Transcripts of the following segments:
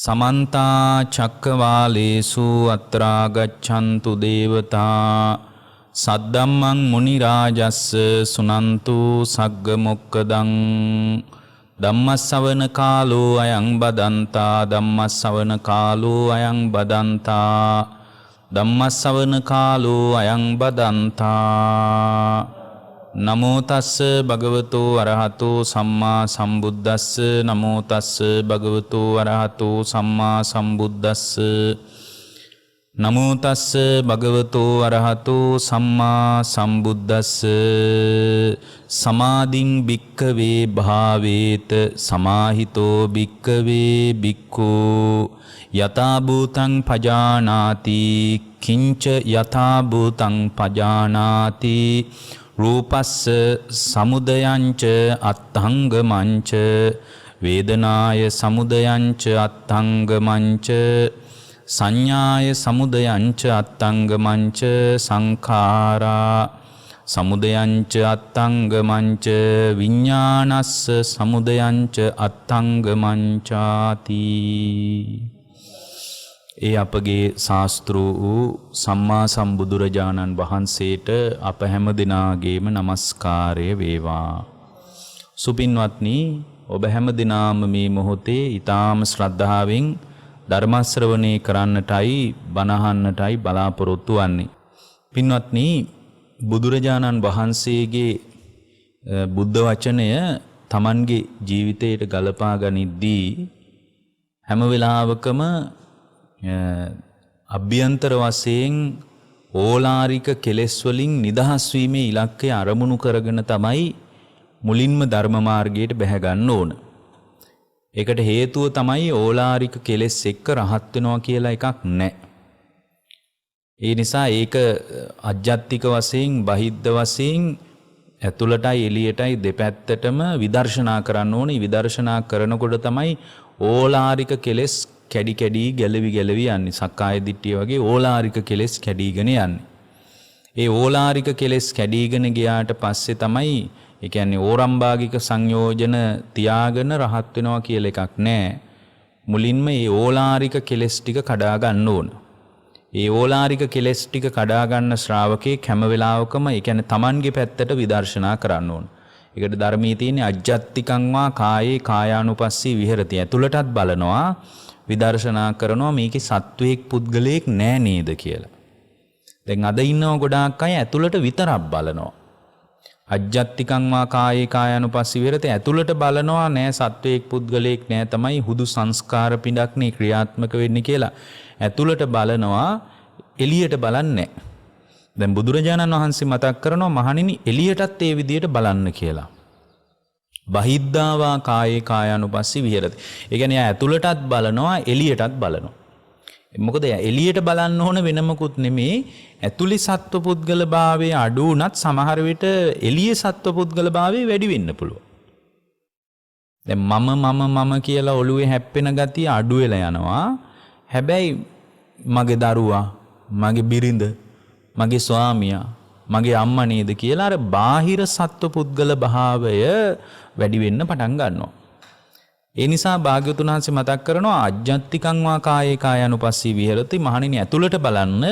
समन्ता चक्रवालेषु अत्रा गच्छन्तु देवता सद्धम्मं मुनिराजस्स सुनन्तु सग्गमुक्कदं ධම්මස්සවන කාලෝ අයං බදන්තා ධම්මස්සවන කාලෝ අයං බදන්තා ධම්මස්සවන කාලෝ අයං බදන්තා නමෝ තස්ස භගවතෝ අරහතෝ සම්මා සම්බුද්දස්ස නමෝ තස්ස භගවතෝ අරහතෝ සම්මා සම්බුද්දස්ස නමෝ තස්ස භගවතෝ අරහතෝ සම්මා සම්බුද්දස්ස සමාධින් භික්ඛවේ භාවේත සමාහිතෝ භික්ඛවේ භික්ඛෝ යතා භූතං පජානාති කිංච යතා භූතං පජානාති රූපස්ස සමුදයංච අත්ථංගමංච වේදනාය සමුදයංච අත්ථංගමංච සංඥාය සමුදයංච අත්ථංගමංච සංඛාරා සමුදයංච අත්ථංගමංච විඥානස්ස සමුදයංච අත්ථංගමංචාති. ඒ අපගේ ශාස්ත්‍ර වූ සම්මා සම්බුදුරජාණන් වහන්සේට අප හැම දිනාගේම නමස්කාරය වේවා. සුපින්වත්නි, ඔබ හැම දිනාම මේ මොහොතේ ඊ타ම ශ්‍රද්ධාවෙන් ධර්ම ශ්‍රවණය කරන්නටයි බණහන්නටයි බලාපොරොත්තු වන්නේ. පින්වත්නි, බුදුරජාණන් වහන්සේගේ බුද්ධ වචනය Tamanගේ ජීවිතයට ගලපා ගනිද්දී හැම වෙලාවකම අභ්‍යන්තර වශයෙන් ඕලාරික කෙලෙස් වලින් නිදහස් වීමේ ඉලක්කය අරමුණු කරගෙන තමයි මුලින්ම ධර්ම මාර්ගයට බැහැ ගන්න ඕන. ඒකට හේතුව තමයි ඕලාරික කෙලෙස් එක්ක රහත් වෙනවා කියලා එකක් නැහැ. ඒ නිසා ඒක අජ්ජත්තික වශයෙන් බහිද්ධ වශයෙන් ඇතුළටයි එළියටයි දෙපැත්තටම විදර්ශනා කරන්න ඕනේ. විදර්ශනා කරනකොට තමයි ඕලාරික කෙලෙස් කැඩි කැඩි ගැලවි ගැලවි යන්නේ. සක්කාය දිට්ඨිය වගේ ඕලාරික කෙලෙස් කැඩීගෙන යන්නේ. ඒ ඕලාරික කෙලෙස් කැඩීගෙන ගියාට පස්සේ තමයි, ඒ කියන්නේ ඕරම්භාගික සංයෝජන තියාගෙන රහත් වෙනවා කියලා එකක් නැහැ. මුලින්ම මේ ඕලාරික කෙලෙස් ටික කඩා ගන්න ඕන. ඒ ඕලාරික කෙලෙස් ටික කඩා ගන්න ශ්‍රාවකේ හැම වෙලාවකම, ඒ කියන්නේ Tamanගේ පැත්තට විදර්ශනා කරන්න ඕන. ඒකට ධර්මයේ තියෙන අජ්ජත්තිකං වා කායේ කායානුපස්සී විහෙරති. ඇතුළටත් බලනවා, විදර්ශනා කරනවා මේකේ සත්වයක් පුද්ගලයෙක් නෑ නේද කියලා. දැන් අද ඉන්නව ගොඩාක් අය ඇතුළට විතරක් බලනවා. අජ්ජත්තිකං වා කායේ කායානුපස්සී විහෙරති, ඇතුළට බලනවා නෑ සත්වයක් පුද්ගලයෙක් නෑ, තමයි හුදු සංස්කාර පිටක් නේ ක්‍රියාත්මක වෙන්නේ කියලා. ඇතුළට බලනවා, එළියට බලන්නේ නෑ. දැන් බුදුරජාණන් වහන්සේ මතක් කරනවා, මහණෙනි එළියටත් ඒ විදියට බලන්න කියලා. බහිද්ධාවා කායේ කායානුපස්සී විහෙරති. ඒ කියන්නේ ඇතුළටත් බලනවා, එළියටත් බලනවා. මොකද එළියට බලන්න ඕන වෙන මොකුත් නෙමේ. ඇතුළේ සත්ව පුද්ගල භාවයේ අඩු වුණත් සමහර විට එළියේ සත්ව පුද්ගල භාවයේ වැඩි වෙන්න පුළුවන්. දැන් මම කියලා ඔළුවේ හැප්පෙන ගතිය අඩු වෙලා යනවා. හැබැයි මගේ දරුවා, මගේ බිරිඳ, මගේ ස්වාමියා, මගේ අම්මා නේද කියලා අර බාහිර සත්ව පුද්ගල භාවය වැඩි වෙන්න පටන් ගන්නවා. ඒ නිසා භාග්‍යවතුන් වහන්සේ මතක් කරනවා, අජ්ජත්තිකං වා කායේ කායානුපස්සී විහෙරති, මහණෙනි ඇතුළට බලන්න,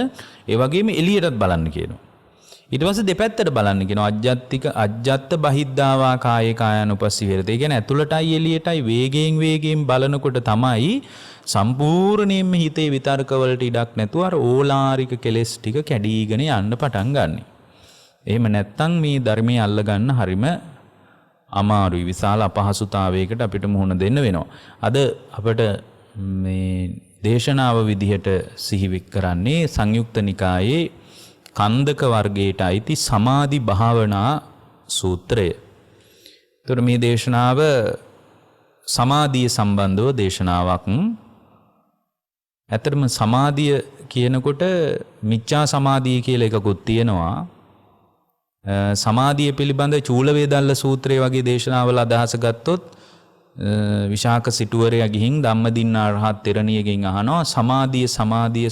ඒ වගේම එළියටත් බලන්න කියනවා. ඊට පස්සේ දෙපැත්තට බලන්න කියනවා. අජ්ජත්ත බහිද්ධා වා කායේ කායානුපස්සී විහෙරති. ඒ කියන්නේ ඇතුළටයි එළියටයි වේගයෙන් බලනකොට තමයි සම්පූර්ණයෙන්ම හිතේ විතර්ක වලට ඉඩක් නැතුව අර ඕලාරික කෙලෙස් ටික කැඩීගෙන යන්න පටන් ගන්නෙ. එහෙම නැත්තම් මේ ධර්මයේ අල්ල ගන්න හරිම අමාරුයි. විශාල අපහසුතාවයකට අපිට මුහුණ දෙන්න වෙනවා. අද අපිට මේ දේශනාව විදිහට සිහි කරන්නේ සංයුක්ත නිකායේ කන්දක වර්ගයට අයිති සමාධි භාවනා සූත්‍රය. ඒතර මේ දේශනාව සමාධිය සම්බන්ධව දේශනාවක්. ඇත්තටම සමාධිය කියනකොට මිච්ඡා සමාධිය කියලා එකකුත් තියෙනවා. සමාධිය පිළිබඳ චූලවේදල්ල සූත්‍රය වගේ දේශනාවල අදහස ගත්තොත් විශාක සිටුවරයා ගිහින් ධම්මදින්නා රහත් තෙරණියගෙන් අහනවා,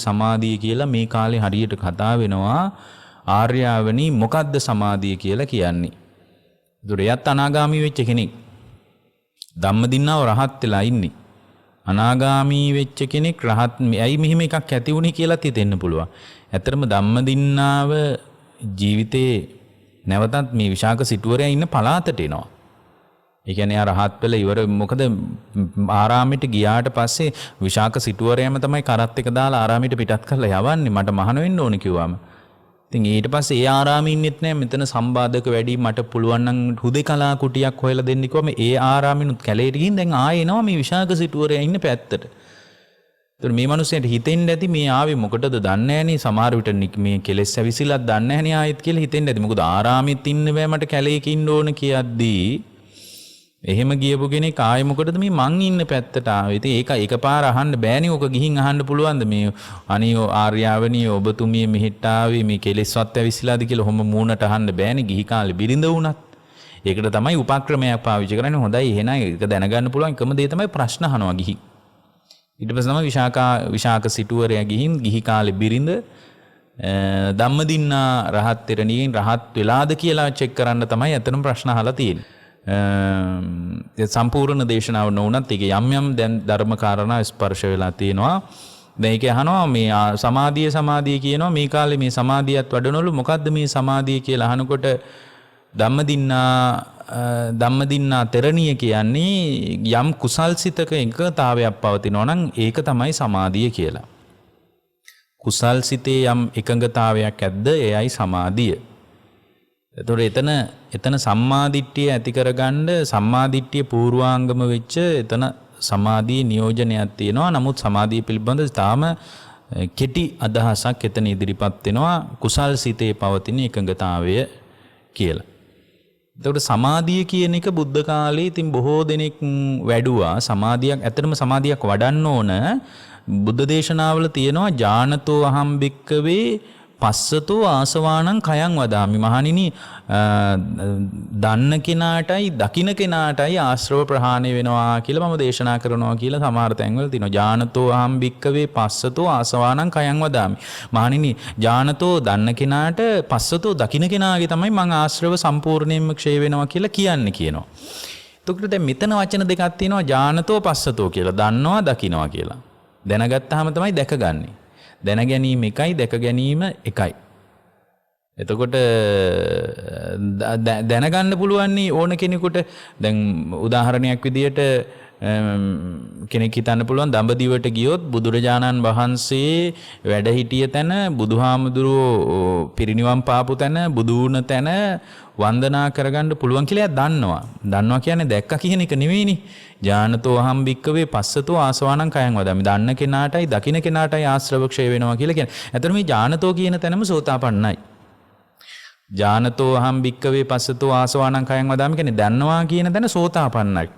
සමාධිය කියලා මේ කාලේ හරියට කතා වෙනවා. ආර්යාවනි මොකද්ද සමාධිය කියලා කියන්නේ? ඒතර එයත් අනාගාමී වෙච්ච කෙනෙක්. ධම්මදින්නාව රහත් වෙලා ඉන්නේ. අනාගාමී වෙච්ච කෙනෙක් රහත් ඇයි මෙහෙම එකක් ඇති වුණේ කියලා හිතෙන්න පුළුවන්. ඇත්තටම ධම්මදින්නාව ජීවිතේ නැවතත් මේ විශාක සිටුවරයා ඉන්න පළාතට එනවා. ඒ කියන්නේ ආ රහත් වෙලා ඉවර මොකද ආරාමෙට ගියාට පස්සේ විශාක සිටුවරයාම තමයි කරත් එක දාලා ආරාමෙට පිටත් කරලා යවන්නේ මට මහාන වෙන්න ඕන කිව්වම. ඉතින් ඊට පස්සේ ඒ ආරාමෙ ඉන්නෙත් නෑ මෙතන සම්බාධක වැඩි මට පුළුවන් නම් හුදේකලා කුටියක් හොයලා දෙන්න කිව්වම ඒ ආරාමෙනුත් කැලේට ගිහින් දැන් ආයෙ එනවා මේ විශාක සිටුවරයා ඉන්න පැත්තට. ඒතර මේ මිනිස්සුන්ට හිතෙන්න ඇති මේ ආවේ මොකටද දන්නේ නෑනේ සමහර විට මේ කෙලෙස් ඇවිසිලක් දන්නේ නෑනේ ආයෙත් කියලා හිතෙන්න ඇති. මොකද ආරාමෙත් ඉන්න බෑ මට කැලේක ඉන්න ඕන කියද්දී එහෙම ගියපු කෙනෙක් ආයෙ මොකටද මේ මං ඉන්න පැත්තට ආවේ. ඉතින් ඒක එකපාර අහන්න බෑනේ. ඔක ගිහින් අහන්න පුළුවන්ද මේ අනේ ආර්යාවනී ඔබතුමිය මෙහෙට ආවේ මේ කෙලෙස්වත් ඇවිස්සලාද කියලා ඔහොම මූණට අහන්න බෑනේ ගිහි කාලේ බිරිඳ වුණත්. ඒකට තමයි උපක්‍රමයක් පාවිච්චි කරන්නේ. හොඳයි එහෙනම් ඒක දැනගන්න පුළුවන් එකම දේ තමයි ප්‍රශ්න අහනවා ගිහි. ඊට පස්සේ තමයි විශාක සිටුවරයා ගිහින් ගිහි කාලේ බිරිඳ ධම්මදින්නා රහත් තෙරණියෙන් රහත් වෙලාද කියලා චෙක් කරන්න තමයි අතනම ප්‍රශ්න අහලා තියෙන්නේ. සම්පූර්ණ දේශනාව නොවුනත් ඒක යම් යම් දැන් ධර්ම කාරණා ස්පර්ශ වෙලා තියෙනවා. දැන් ඒක අහනවා මේ සමාධිය කියනවා මේ කාලේ මේ සමාධියත් වඩනවලු මොකද්ද මේ සමාධිය කියලා අහනකොට ධම්මදින්නා තෙරණිය කියන්නේ යම් කුසල්සිතක එකතාවයක් පවතිනවා නම් ඒක තමයි සමාධිය කියලා. කුසල්සිතේ යම් එකඟතාවයක් ඇද්ද එයයි සමාධිය. එතකොට එතන සම්මාදිට්ඨිය ඇති කරගන්න සම්මාදිට්ඨිය පූර්වාංගම වෙච්ච එතන සමාධියේ නියෝජනයක් තියෙනවා. නමුත් සමාධිය පිළිබඳ තාම කෙටි අදහසක් එතන ඉදිරිපත් වෙනවා කුසල් සිතේ පවතින එකඟතාවය කියලා. එතකොට සමාධිය කියන එක බුද්ධ කාලේ ඉතින් බොහෝ දෙනෙක් වැඩුවා. ඇත්තටම සමාධියක් වඩන්න ඕන. බුද්ධ දේශනාවල තියෙනවා ඥානතෝ අහම් භික්කවේ පස්සතෝ ආසවානං කයං වදාමි. මහණෙනි දන්න කෙනාටයි දකින්න කෙනාටයි ආශ්‍රව ප්‍රහාණය වෙනවා කියලා මම දේශනා කරනවා කියලා සමහර තැන්වල තියෙනවා. ඥානතෝ අහම් භික්කවේ පස්සතෝ ආසවානං කයං වදාමි. මහණෙනි ඥානතෝ දන්න කෙනාට පස්සතෝ දකින්න කෙනාගේ තමයි මං ආශ්‍රව සම්පූර්ණයෙන්ම ක්ෂය වෙනවා කියලා කියනවා. එතකොට දැන් මෙතන වචන දෙකක් තියෙනවා ඥානතෝ පස්සතෝ කියලා. දන්නවා දකින්නවා කියලා. දැනගත්තාම තමයි දැකගන්නේ. දැන ගැනීම එකයි දැක ගැනීම එකයි. එතකොට දැනගන්න පුළුවන් ඕන කෙනෙකුට. දැන් උදාහරණයක් විදියට කෙනෙක් හිතන්න පුළුවන් දඹදිවට ගියොත් බුදුරජාණන් වහන්සේ වැඩ හිටිය තැන බුදුහාමුදුරුවෝ පිරිනිවන් පාපු තැන බුදු වුණ තැන වන්දනා කරගන්න පුළුවන් කියලා දන්නවා. දන්නවා කියන්නේ දැක්ක කියන එක නෙවෙයිනේ. ඥානතෝ අහම් භික්කවේ පස්සතෝ ආසවානං කයං වදාමි. දන්න කෙනාටයි දකින්න කෙනාටයි ආශ්‍රව ක්ෂය වෙනවා කියලා කියන්නේ. එතන මේ ඥානතෝ කියන තැනම සෝතාපන්නයි. ඥානතෝ අහම් භික්කවේ පස්සතෝ ආසවානං කයං වදාමි කියන්නේ දන්නවා කියන තැන සෝතාපන්නයි.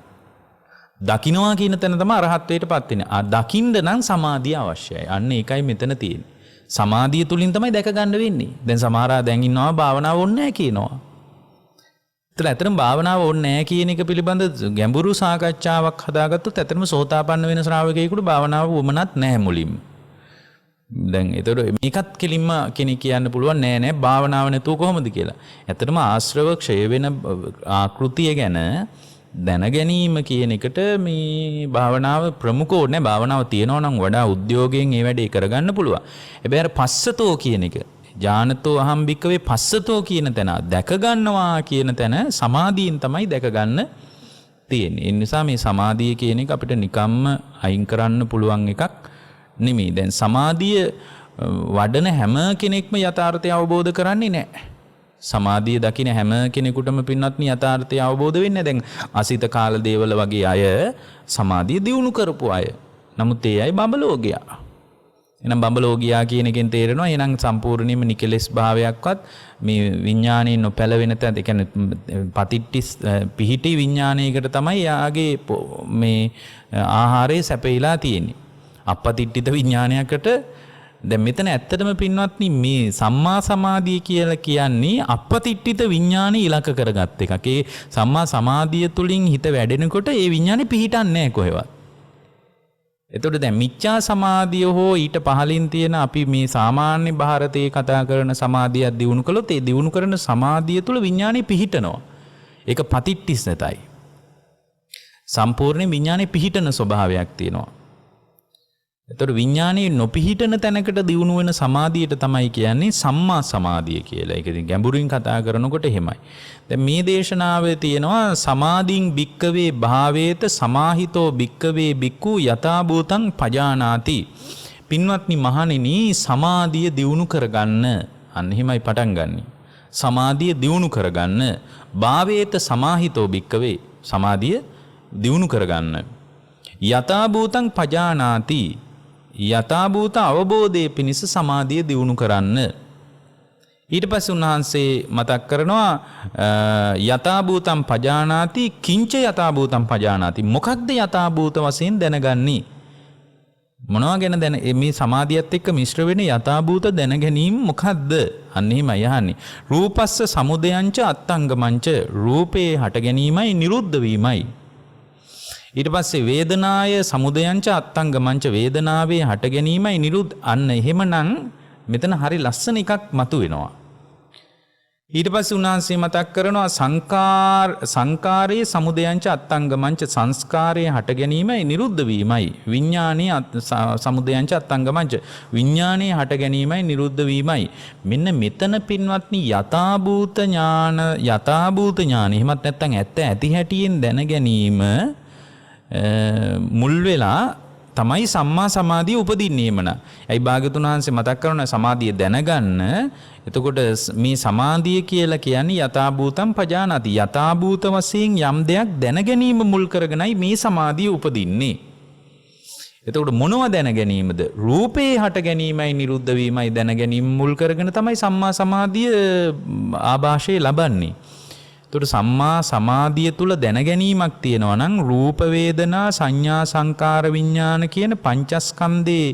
දකින්නවා කියන තැන තමයි අරහත්ත්වයටපත් වෙන්නේ. දකින්න නම් සමාධිය අවශ්‍යයි. අන්න ඒකයි මෙතන තියෙන්නේ. සමාධිය තුලින් තමයි දැක ගන්න වෙන්නේ. දැන් සමහර අය දැන් ඉන්නවා භාවනාව ඕනේ නැහැ කියනවා. ඒතර ඇත්තටම භාවනාව ඕනේ නැහැ කියන එක පිළිබඳ ගැඹුරු සාකච්ඡාවක් හදාගත්තොත් ඇත්තටම සෝතාපන්න වෙන ශ්‍රාවකයෙකුට භාවනාව වුමනත් නැහැ මුලින්ම. දැන් ඒතර මේකත් කෙලින්ම කෙනෙක් කියන්න පුළුවන් නෑ භාවනාව නැතුව කොහොමද කියලා. ඇත්තටම ආශ්‍රව ක්ෂය වෙන ආකෘතිය ගැන දැන ගැනීම කියන එකට මේ භාවනාව ප්‍රමුඛ ඕනේ. භාවනාව තියෙනවා නම් වඩා උද්‍යෝගයෙන් ඒ වැඩේ කරගන්න පුළුවන්. හැබැයි අර පස්සතෝ කියන එක ඥානතෝ අහම් භික්කවේ පස්සතෝ කියන තැන දැක ගන්නවා කියන තැන සමාධියෙන් තමයි දැක ගන්න තියෙන්නේ. ඒ නිසා මේ සමාධිය කියන එක අපිට නිකම්ම අයින් කරන්න පුළුවන් එකක් නෙමෙයි. දැන් සමාධිය වඩන හැම කෙනෙක්ම යථාර්ථය අවබෝධ කරන්නේ නැහැ. සමාධිය දකින හැම කෙනෙකුටම පින්වත්නි යථාර්ථය අවබෝධ වෙන්නේ. දැන් අසිත කාල දේවල වගේ අය සමාධිය දියුණු කරපු අය. නමුත් ඒ අය බඹලෝගියා. එහෙනම් බඹලෝගියා කියන එකෙන් තේරෙනවා එහෙනම් සම්පූර්ණයෙන්ම නිකලෙස් භාවයක්වත් මේ විඥානයේ නොපැළවෙන තැන ඒ කියන්නේ පතිට්ටි පිහිටි විඥානයකට තමයි යාගේ මේ ආහාරය සැපයලා තියෙන්නේ. අපපතිට්ඨිත විඥානයකට දැන් මෙතන ඇත්තටම පින්වත්නි මේ සම්මා සමාධිය කියලා කියන්නේ අපපතිට්ඨිත විඥානෙ ඉලක්ක කරගත් එකක්. ඒ සම්මා සමාධිය තුලින් හිත වැඩෙනකොට ඒ විඥානෙ පිහිටන්නේ නැහැ කොහෙවත්. එතකොට දැන් මිච්ඡා සමාධිය හෝ ඊට පහලින් තියෙන අපි මේ සාමාන්‍ය ಭಾರತයේ කතා කරන සමාධියක් දිනු කළොත් ඒ දිනු කරන සමාධිය තුල විඥානෙ පිහිටනවා. ඒක පතිට්ඨිස් නැතයි. සම්පූර්ණ විඥානේ පිහිටන ස්වභාවයක් තියෙනවා. එතකොට විඥානේ නොපිහිටන තැනකට දියුණු වෙන සමාධියට තමයි කියන්නේ සම්මා සමාධිය කියලා. ඒක ඉතින් ගැඹුරින් කතා කරනකොට එහෙමයි. දැන් මේ දේශනාවේ තියෙනවා සමාධින් භික්කවේ භාවේත සමාහිතෝ භික්කවේ භික්ඛු යථා භූතං පජානාති. පින්වත්නි මහණෙනි සමාධිය දියුණු කරගන්න. අන්න එහෙමයි පටන් ගන්නෙ. සමාධිය දියුණු කරගන්න. භාවේත සමාහිතෝ භික්කවේ සමාධිය දියුණු කරගන්න. යථා භූතං පජානාති. යථා භූත අවබෝධයේ පිණිස සමාධිය දියුණු කරන්න. ඊට පස්සේ උන්වහන්සේ මතක් කරනවා යථා භූතං පජානාති කිංච යථා භූතං පජානාති. මොකක්ද යථා භූත වශයෙන් දැනගන්නේ? මොනවා ගැන දැන මේ සමාධියත් එක්ක මිශ්‍ර වෙන යථා භූත දැන ගැනීම මොකද්ද? අන්න එහෙමයි අහන්නේ. රූපස්ස සමුදයංච අත්තංගමංච. රූපේ හට ගැනීමයි නිරුද්ධ වීමයි. ඊට පස්සේ වේදනාය සමුදයංච අත්තංගමංච. වේදනාවේ හට ගැනීමයි නිරුද්ධ. අන්න එහෙමනම් මෙතන හරි ලස්සන එකක් මතුවෙනවා. ඊට පස්සේ උන්වහන්සේ මතක් කරනවා සංකාරයේ සමුදයංච අත්තංගමංච. සංස්කාරයේ හට ගැනීමයි නිරුද්ධ වීමයි. විඥානයේ සමුදයංච අත්තංගමංච. විඥානයේ හට ගැනීමයි නිරුද්ධ වීමයි. මෙන්න මෙතන පින්වත්නි යථාභූත ඥාන එහෙමත් නැත්නම් ඇත්ත ඇති හැටියෙන් දැන ගැනීම මුල් වෙලා තමයි සම්මා සමාධිය උපදින්නේම න. ඇයි භාග්‍යවතුන් වහන්සේ මතක් කරන සමාධිය දැනගන්න. එතකොට මේ සමාධිය කියලා කියන්නේ යථාභූතම් පජානාති. යථාභූත වශයෙන් යම් දෙයක් දැන ගැනීම මුල් කරගෙනයි මේ සමාධිය උපදින්නේ. එතකොට මොනව දැන ගැනීමද? රූපේ හට ගැනීමයි නිරුද්ධ වීමයි දැන ගැනීම මුල් කරගෙන තමයි සම්මා සමාධිය ආభాෂයේ ලබන්නේ. එතකොට සම්මා සමාධිය තුල දැන ගැනීමක් තියෙනවා නම් රූප වේදනා සංඥා සංකාර විඥාන කියන පංචස්කන්ධේ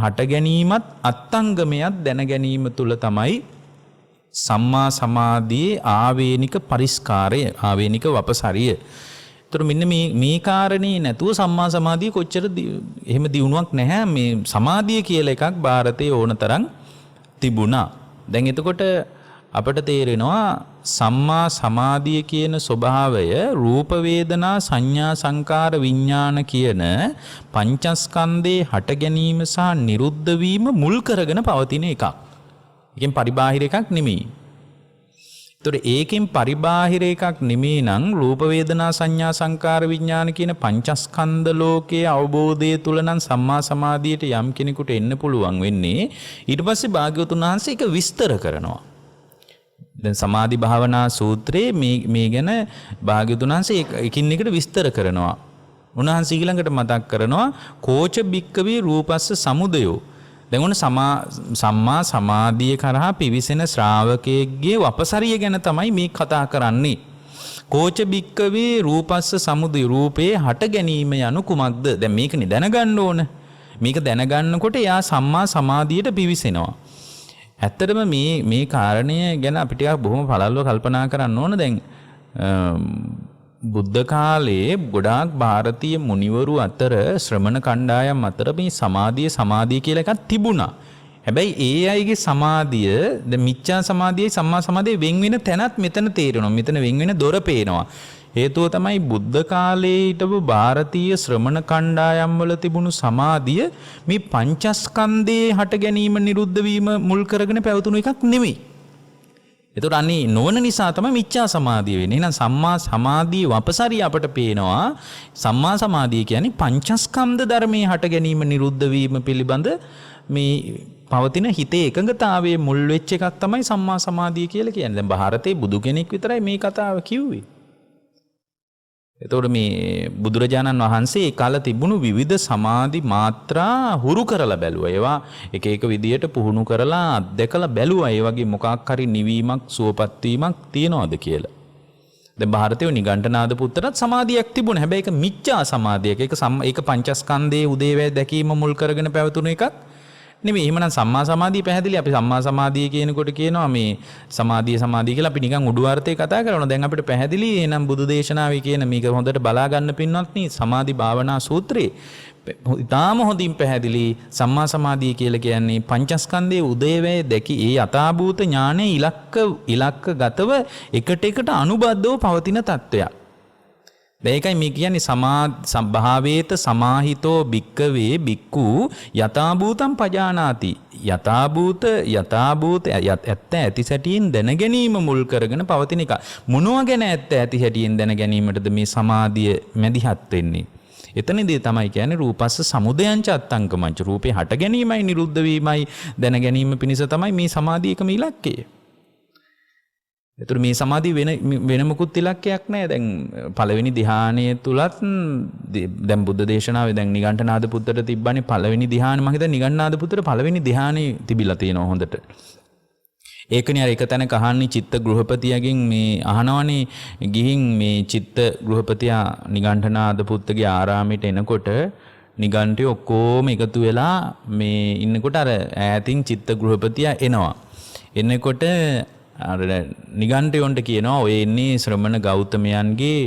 හට ගැනීමත් අත්ංගමයක් දැන ගැනීම තුල තමයි සම්මා සමාධියේ ආවේනික පරිස්කාරය ආවේනික වපසරිය. එතකොට මෙන්න මේ කාරණේ නැතුව සම්මා සමාධිය කොච්චර එහෙම දියුණුවක් නැහැ. මේ සමාධිය කියලා එකක් ಭಾರತයේ ඕන තරම් තිබුණා. දැන් එතකොට අපට තේරෙනවා සම්මා සමාධිය කියන ස්වභාවය රූප වේදනා සංඥා සංකාර විඥාන කියන පංචස්කන්ධේ හට ගැනීම සහ නිරුද්ධ වීම මුල් කරගෙන පවතින එකක්. ඒකෙන් පරිබාහිර එකක් නෙමෙයි. ඒතකොට ඒකෙන් පරිබාහිර එකක් නෙමෙයි නම් රූප වේදනා සංඥා සංකාර විඥාන කියන පංචස්කන්ධ ලෝකයේ අවබෝධය තුල නම් සම්මා සමාධියට යම් කෙනෙකුට එන්න පුළුවන් වෙන්නේ. ඊට පස්සේ භාග්‍යවතුන් වහන්සේ ඒක විස්තර කරනවා. දැන් සමාධි භාවනා සූත්‍රයේ මේ ගැන භාග්‍යවතුන් වහන්සේ එකින් එකට විස්තර කරනවා. උන්වහන්සේ ඊළඟට මතක් කරනවා කෝච බික්කවේ රූපස්ස සමුදයෝ. දැන් ඔන්න සම්මා සමාධිය කරහා පිවිසෙන ශ්‍රාවකයෙක්ගේ වපසරිය ගැන තමයි මේ කතා කරන්නේ. කෝච බික්කවේ රූපස්ස සමුදය. රූපේ හට ගැනීම යනු කුමක්ද? දැන් මේකනේ දැනගන්න ඕන. මේක දැනගන්නකොට එයා සම්මා සමාධියට පිවිසෙනවා. ඇත්තටම මේ කාරණය ගැන අපිට බොහොම පළල්ව කල්පනා කරන්න ඕන. දැන් බුද්ධ කාලයේ ගොඩාක් ಭಾರತೀಯ මුනිවරු අතර ශ්‍රමණ කණ්ඩායම් අතර මේ සමාධිය කියලා එකක් තිබුණා. හැබැයි ඒ අයගේ සමාධිය දැන් මිච්ඡා සමාධියයි සම්මා සමාධියයි වෙන් වෙන තැනත් මෙතන තේරෙනවා. මෙතන වෙන් වෙන දොර පේනවා. හේතුව තමයි බුද්ධ කාලයේ හිටපු ಭಾರತೀය ශ්‍රමණ කණ්ඩායම් වල තිබුණු සමාධිය මේ පංචස්කන්ධයේ හට ගැනීම නිරුද්ධ වීම මුල් කරගෙන පැවතුණු එකක් නෙමෙයි. ඒතකොට අනේ නොවන නිසා තමයි මිච්ඡා සමාධිය වෙන්නේ. එහෙනම් සම්මා සමාධිය වපසරිය අපට පේනවා. සම්මා සමාධිය කියන්නේ පංචස්කන්ධ ධර්මයේ හට ගැනීම නිරුද්ධ වීම පිළිබඳ මේ පවතින හිතේ එකඟතාවයේ මුල් වෙච්ච එකක් තමයි සම්මා සමාධිය කියලා කියන්නේ. දැන් ಭಾರತයේ බුදු කෙනෙක් විතරයි මේ කතාව කිව්වේ. එතකොට මේ බුදුරජාණන් වහන්සේ ඒ කාලේ තිබුණු විවිධ සමාධි මාත්‍රා හුරු කරලා බැලුවා. ඒවා එක එක විදියට පුහුණු කරලා අත්දැකලා බැලුවා. ඒ වගේ මොකක් හරි නිවීමක් සුවපත් වීමක් තියනවද කියලා. දැන් ಭಾರතයේ නිගණ්ඨනාථ පුත්‍රට සමාධියක් තිබුණා. හැබැයි ඒක මිච්ඡා සමාධියක්. ඒක පංචස්කන්ධයේ උදේවැය දැකීම මුල් කරගෙන පැවතුණු එකක් නෙමෙයි. එහෙමනම් සම්මා සමාධිය පැහැදිලි. අපි සම්මා සමාධිය කියනකොට කියනවා මේ සමාධිය කියලා අපි නිකන් උඩු අර්ථේ කතා කරනවා. දැන් අපිට පැහැදිලි එහෙනම් බුදු දේශනාවේ කියන මේක හොඳට බලා ගන්න පින්වත්නි සමාධි භාවනා සූත්‍රයේ ඉතාම හොඳින් පැහැදිලි. සම්මා සමාධිය කියලා කියන්නේ පංචස්කන්ධයේ උදේවැය දැකි ඒ යථාභූත ඥානයේ ඉලක්කගතව එකට අනුබද්ධව පවතින තත්වයක්. ඒකයි මේ කියන්නේ සභාවේත සමාහිතෝ භික්කවේ භික්ඛු යථාභූතං පජානාති. යථාභූත ඇත්ත ඇති සැටියෙන් දැන ගැනීම මුල් කරගෙන පවතින එක. මොනවා ගැන ඇත්ත ඇති සැටියෙන් දැන ගැනීමටද මේ සමාධිය මැදිහත් වෙන්නේ? එතනදී තමයි කියන්නේ රූපස්ස සමුදයං ච අත්තංකමංච. රූපේ හට ගැනීමයි නිරුද්ධ වීමයි දැන ගැනීම පිණිස තමයි මේ සමාධිය එකම ඉලක්කය. එතකොට මේ සමාධිය වෙන මොකුත් ඉලක්කයක් නැහැ. දැන් පළවෙනි ධ්‍යානයේ තුලත් දැන් බුද්ධ දේශනාවේ දැන් නිගණ්ඨනාද පුත්තට තිබ්බනේ පළවෙනි ධ්‍යානෙ. මම හිතන්නේ නිගණ්ඨනාද පුත්තට පළවෙනි ධ්‍යානෙ තිබිලා තියෙනවා හොඳට. ඒකනේ අර එක තැනක අහන්නේ චිත්ත ගෘහපතියගෙන් මේ අහනවනේ ගිහින් මේ චිත්ත ගෘහපතියා නිගණ්ඨනාද පුත්තගේ ආරාමයට එනකොට නිගණ්ඨය ඔක්කොම එකතු වෙලා මේ ඉන්නකොට අර ඈතින් චිත්ත ගෘහපතියා එනවා. එනකොට අර නිගණ්ඨයොන්ට කියනවා ඔය එන්නේ ශ්‍රමණ ගෞතමයන්ගේ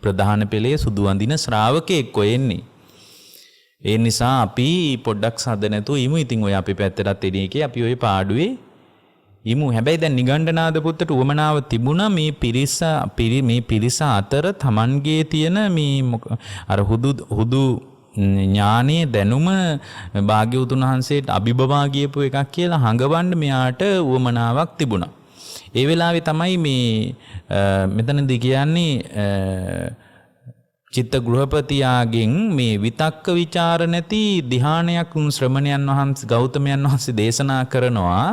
ප්‍රධාන පෙළේ සුදු අඳින ශ්‍රාවකෙක් ඔය එන්නේ. ඒ නිසා අපි පොඩ්ඩක් සද්ද නැතුව ඉමු. ඉතින් ඔය අපි පැත්තටත් එන එකේ අපි ඔය පාඩුවේ ඉමු. හැබැයි දැන් නිගණ්ඨනාද පුත්තට උවමනාව තිබුණා මේ පිරිස අතර Tamanගේ තියෙන මේ අර හුදු ඥානයේ දැනුම භාග්‍යවතුන් වහන්සේට අභිබවා ගියපු එකක් කියලා හඟවන්න මෙයාට උවමනාවක් තිබුණා. ඒ වෙලාවේ තමයි මේ මෙතනදී කියන්නේ චිත්ත ගෘහපතියාගෙන් මේ විතක්ක ਵਿਚාර නැති ධ්‍යානයක් ශ්‍රමණයන් වහන්සේ ගෞතමයන් වහන්සේ දේශනා කරනවා.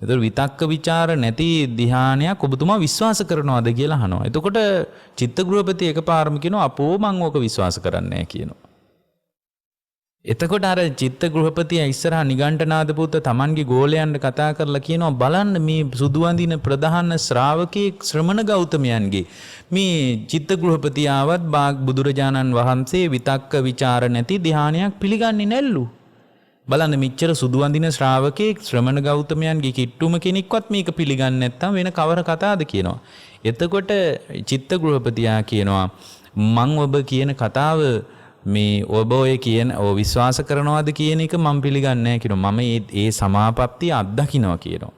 එතකොට විතක්ක ਵਿਚාර නැති ධ්‍යානයක් ඔබතුමා විශ්වාස කරනවද කියලා අහනවා. එතකොට චිත්ත ගෘහපති එකපාරම කියනවා අපෝ මං ඕක විශ්වාස කරන්නේ නැහැ කියනවා. එතකොට අර චිත්ත ගෘහපතිය ඉස්සරහා නිගණ්ඨනාද පුත්ත තමන්ගේ ගෝලයන්ට කතා කරලා කියනවා බලන්න මේ සුදු අඳින ප්‍රධාන ශ්‍රාවකෙක් ශ්‍රමණ ගෞතමයන්ගේ මේ චිත්ත ගෘහපතියාවත් බුදුරජාණන් වහන්සේ විතක්ක ਵਿਚාර නැති ධ්‍යානයක් පිළිගන්නේ නැල්ලු. බලන්න මෙච්චර සුදු අඳින ශ්‍රාවකෙක් ශ්‍රමණ ගෞතමයන්ගේ කිට්ටුම කෙනෙක්වත් මේක පිළිගන්නේ නැත්තම් වෙන කවර කතාවද කියනවා. එතකොට චිත්ත ගෘහපතියා කියනවා මං ඔබ කියන කතාව මේ ඔබ ඔය කියන විශ්වාස කරනවාද කියන එක මම පිළිගන්නේ නැහැ කියනවා. මම ඒ සමාපත්තිය අත්දකින්නවා කියනවා.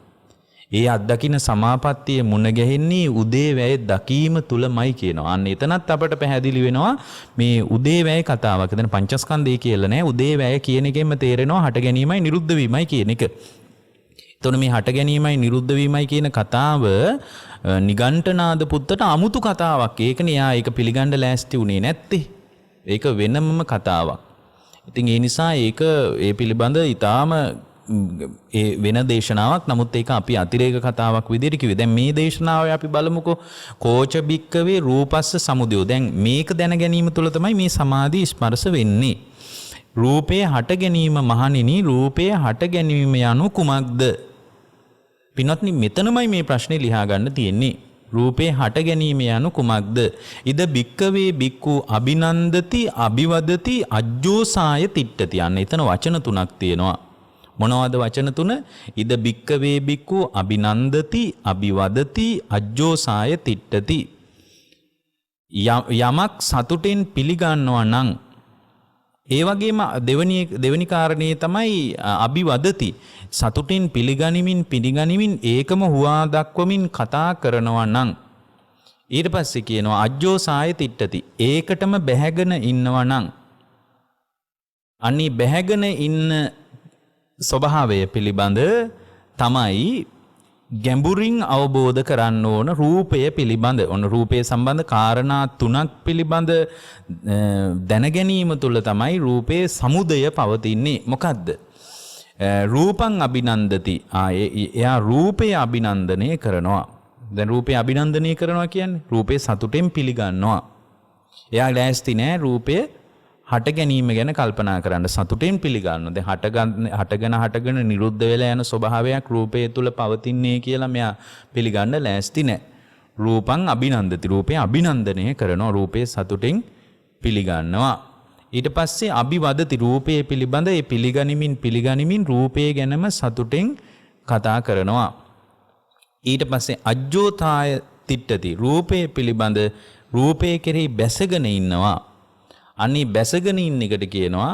ඒ අත්දකින්න සමාපත්තිය මුණ ගැහෙන්නේ උදේ වැය දකීම තුලමයි කියනවා. අන්න එතනත් අපට පැහැදිලි වෙනවා මේ උදේ වැය කතාවක්. එතන පංචස්කන්ධය කියලා නෑ. උදේ වැය කියන එකෙන්ම තේරෙනවා හට ගැනීමයි නිරුද්ධ වීමයි කියන එක. එතකොට මේ හට ගැනීමයි නිරුද්ධ වීමයි කියන කතාව නිගණ්ඨනාද පුත්තට අමුතු කතාවක්. ඒකනේ යා ඒක පිළිගන්න ලෑස්ති උනේ නැත්තේ. ඒක වෙනමම කතාවක්. ඉතින් ඒ නිසා ඒක ඒ පිළිබඳ ඊටාම ඒ වෙන දේශනාවක්. නමුත් ඒක අපි අතිරේක කතාවක් විදිහට කිව්වේ. දැන් මේ දේශනාවේ අපි බලමුකෝ කෝච බික්කවේ රූපස්ස සමුදයෝ. දැන් මේක දැන ගැනීම තුළ තමයි මේ සමාධි ස්පර්ශ වෙන්නේ. රූපේ හට ගැනීම මහණෙනි රූපේ හට ගැනීම යනු කුමක්ද? පින්වත්නි මෙතනමයි මේ ප්‍රශ්නේ ලියා ගන්න තියෙන්නේ. රූපේ හට ගැනීම යනු කුමක්ද? ඉද බික්කවේ බික්කු අභිනන්දති අභිවදති අජ්ජෝසාය තිට්ඨති. අන්න එතන වචන තුනක් තියෙනවා. මොනවද වචන තුන? ඉද බික්කවේ බික්කු අභිනන්දති අභිවදති අජ්ජෝසාය තිට්ඨති. යමක් සතුටෙන් පිළිගන්නවා නම් ඒ වගේම දෙවෙනි කාරණේ තමයි අභිවදති. සතුටින් පිළිගනිමින් ඒකම හුවා දක්වමින් කතා කරනවා නම් ඊට පස්සේ කියනවා අජ්ජෝසාය තිට්ඨති. ඒකටම බැහැගෙන ඉන්නවා නම් අනි බැහැගෙන ඉන්න ස්වභාවය පිළිබඳ තමයි ගැඹුරින් අවබෝධ කරන්න ඕන රූපය පිළිබඳ. ඔන්න රූපය සම්බන්ධ කාරණා තුනක් පිළිබඳ දැනගැනීම තුළ තමයි රූපයේ සමුදය පවතින්නේ. මොකද්ද? රූපං අභිනන්දති. එයා රූපය අභිනන්දනය කරනවා. දැන් රූපය අභිනන්දනය කරනවා කියන්නේ රූපේ සතුටෙන් පිළිගන්නවා. එයා ලෑස්ති නෑ රූපය හට ගැනීම ගැන කල්පනා කරන්න. සතුටෙන් පිළිගන්නවා. දැන් හටගෙන නිරුද්ධ වෙලා යන ස්වභාවයක් රූපය තුල පවතින්නේ කියලා මෙයා පිළිගන්න ලෑස්ති නෑ. රූපං අභිනන්දති. රූපය අභිනන්දනය කරනවා. රූපේ සතුටෙන් පිළිගන්නවා. ඊට පස්සේ අභිවදති. රූපයේ පිළිබඳ ඒ පිළිගනිමින් රූපය ගැනම සතුටෙන් කතා කරනවා. ඊට පස්සේ අජ්ජෝතාය තිට්ඨති. රූපයේ පිළිබඳ රූපයේ කෙරෙහි බැසගෙන ඉන්නවා. අනි බැසගෙන ඉන්න එකට කියනවා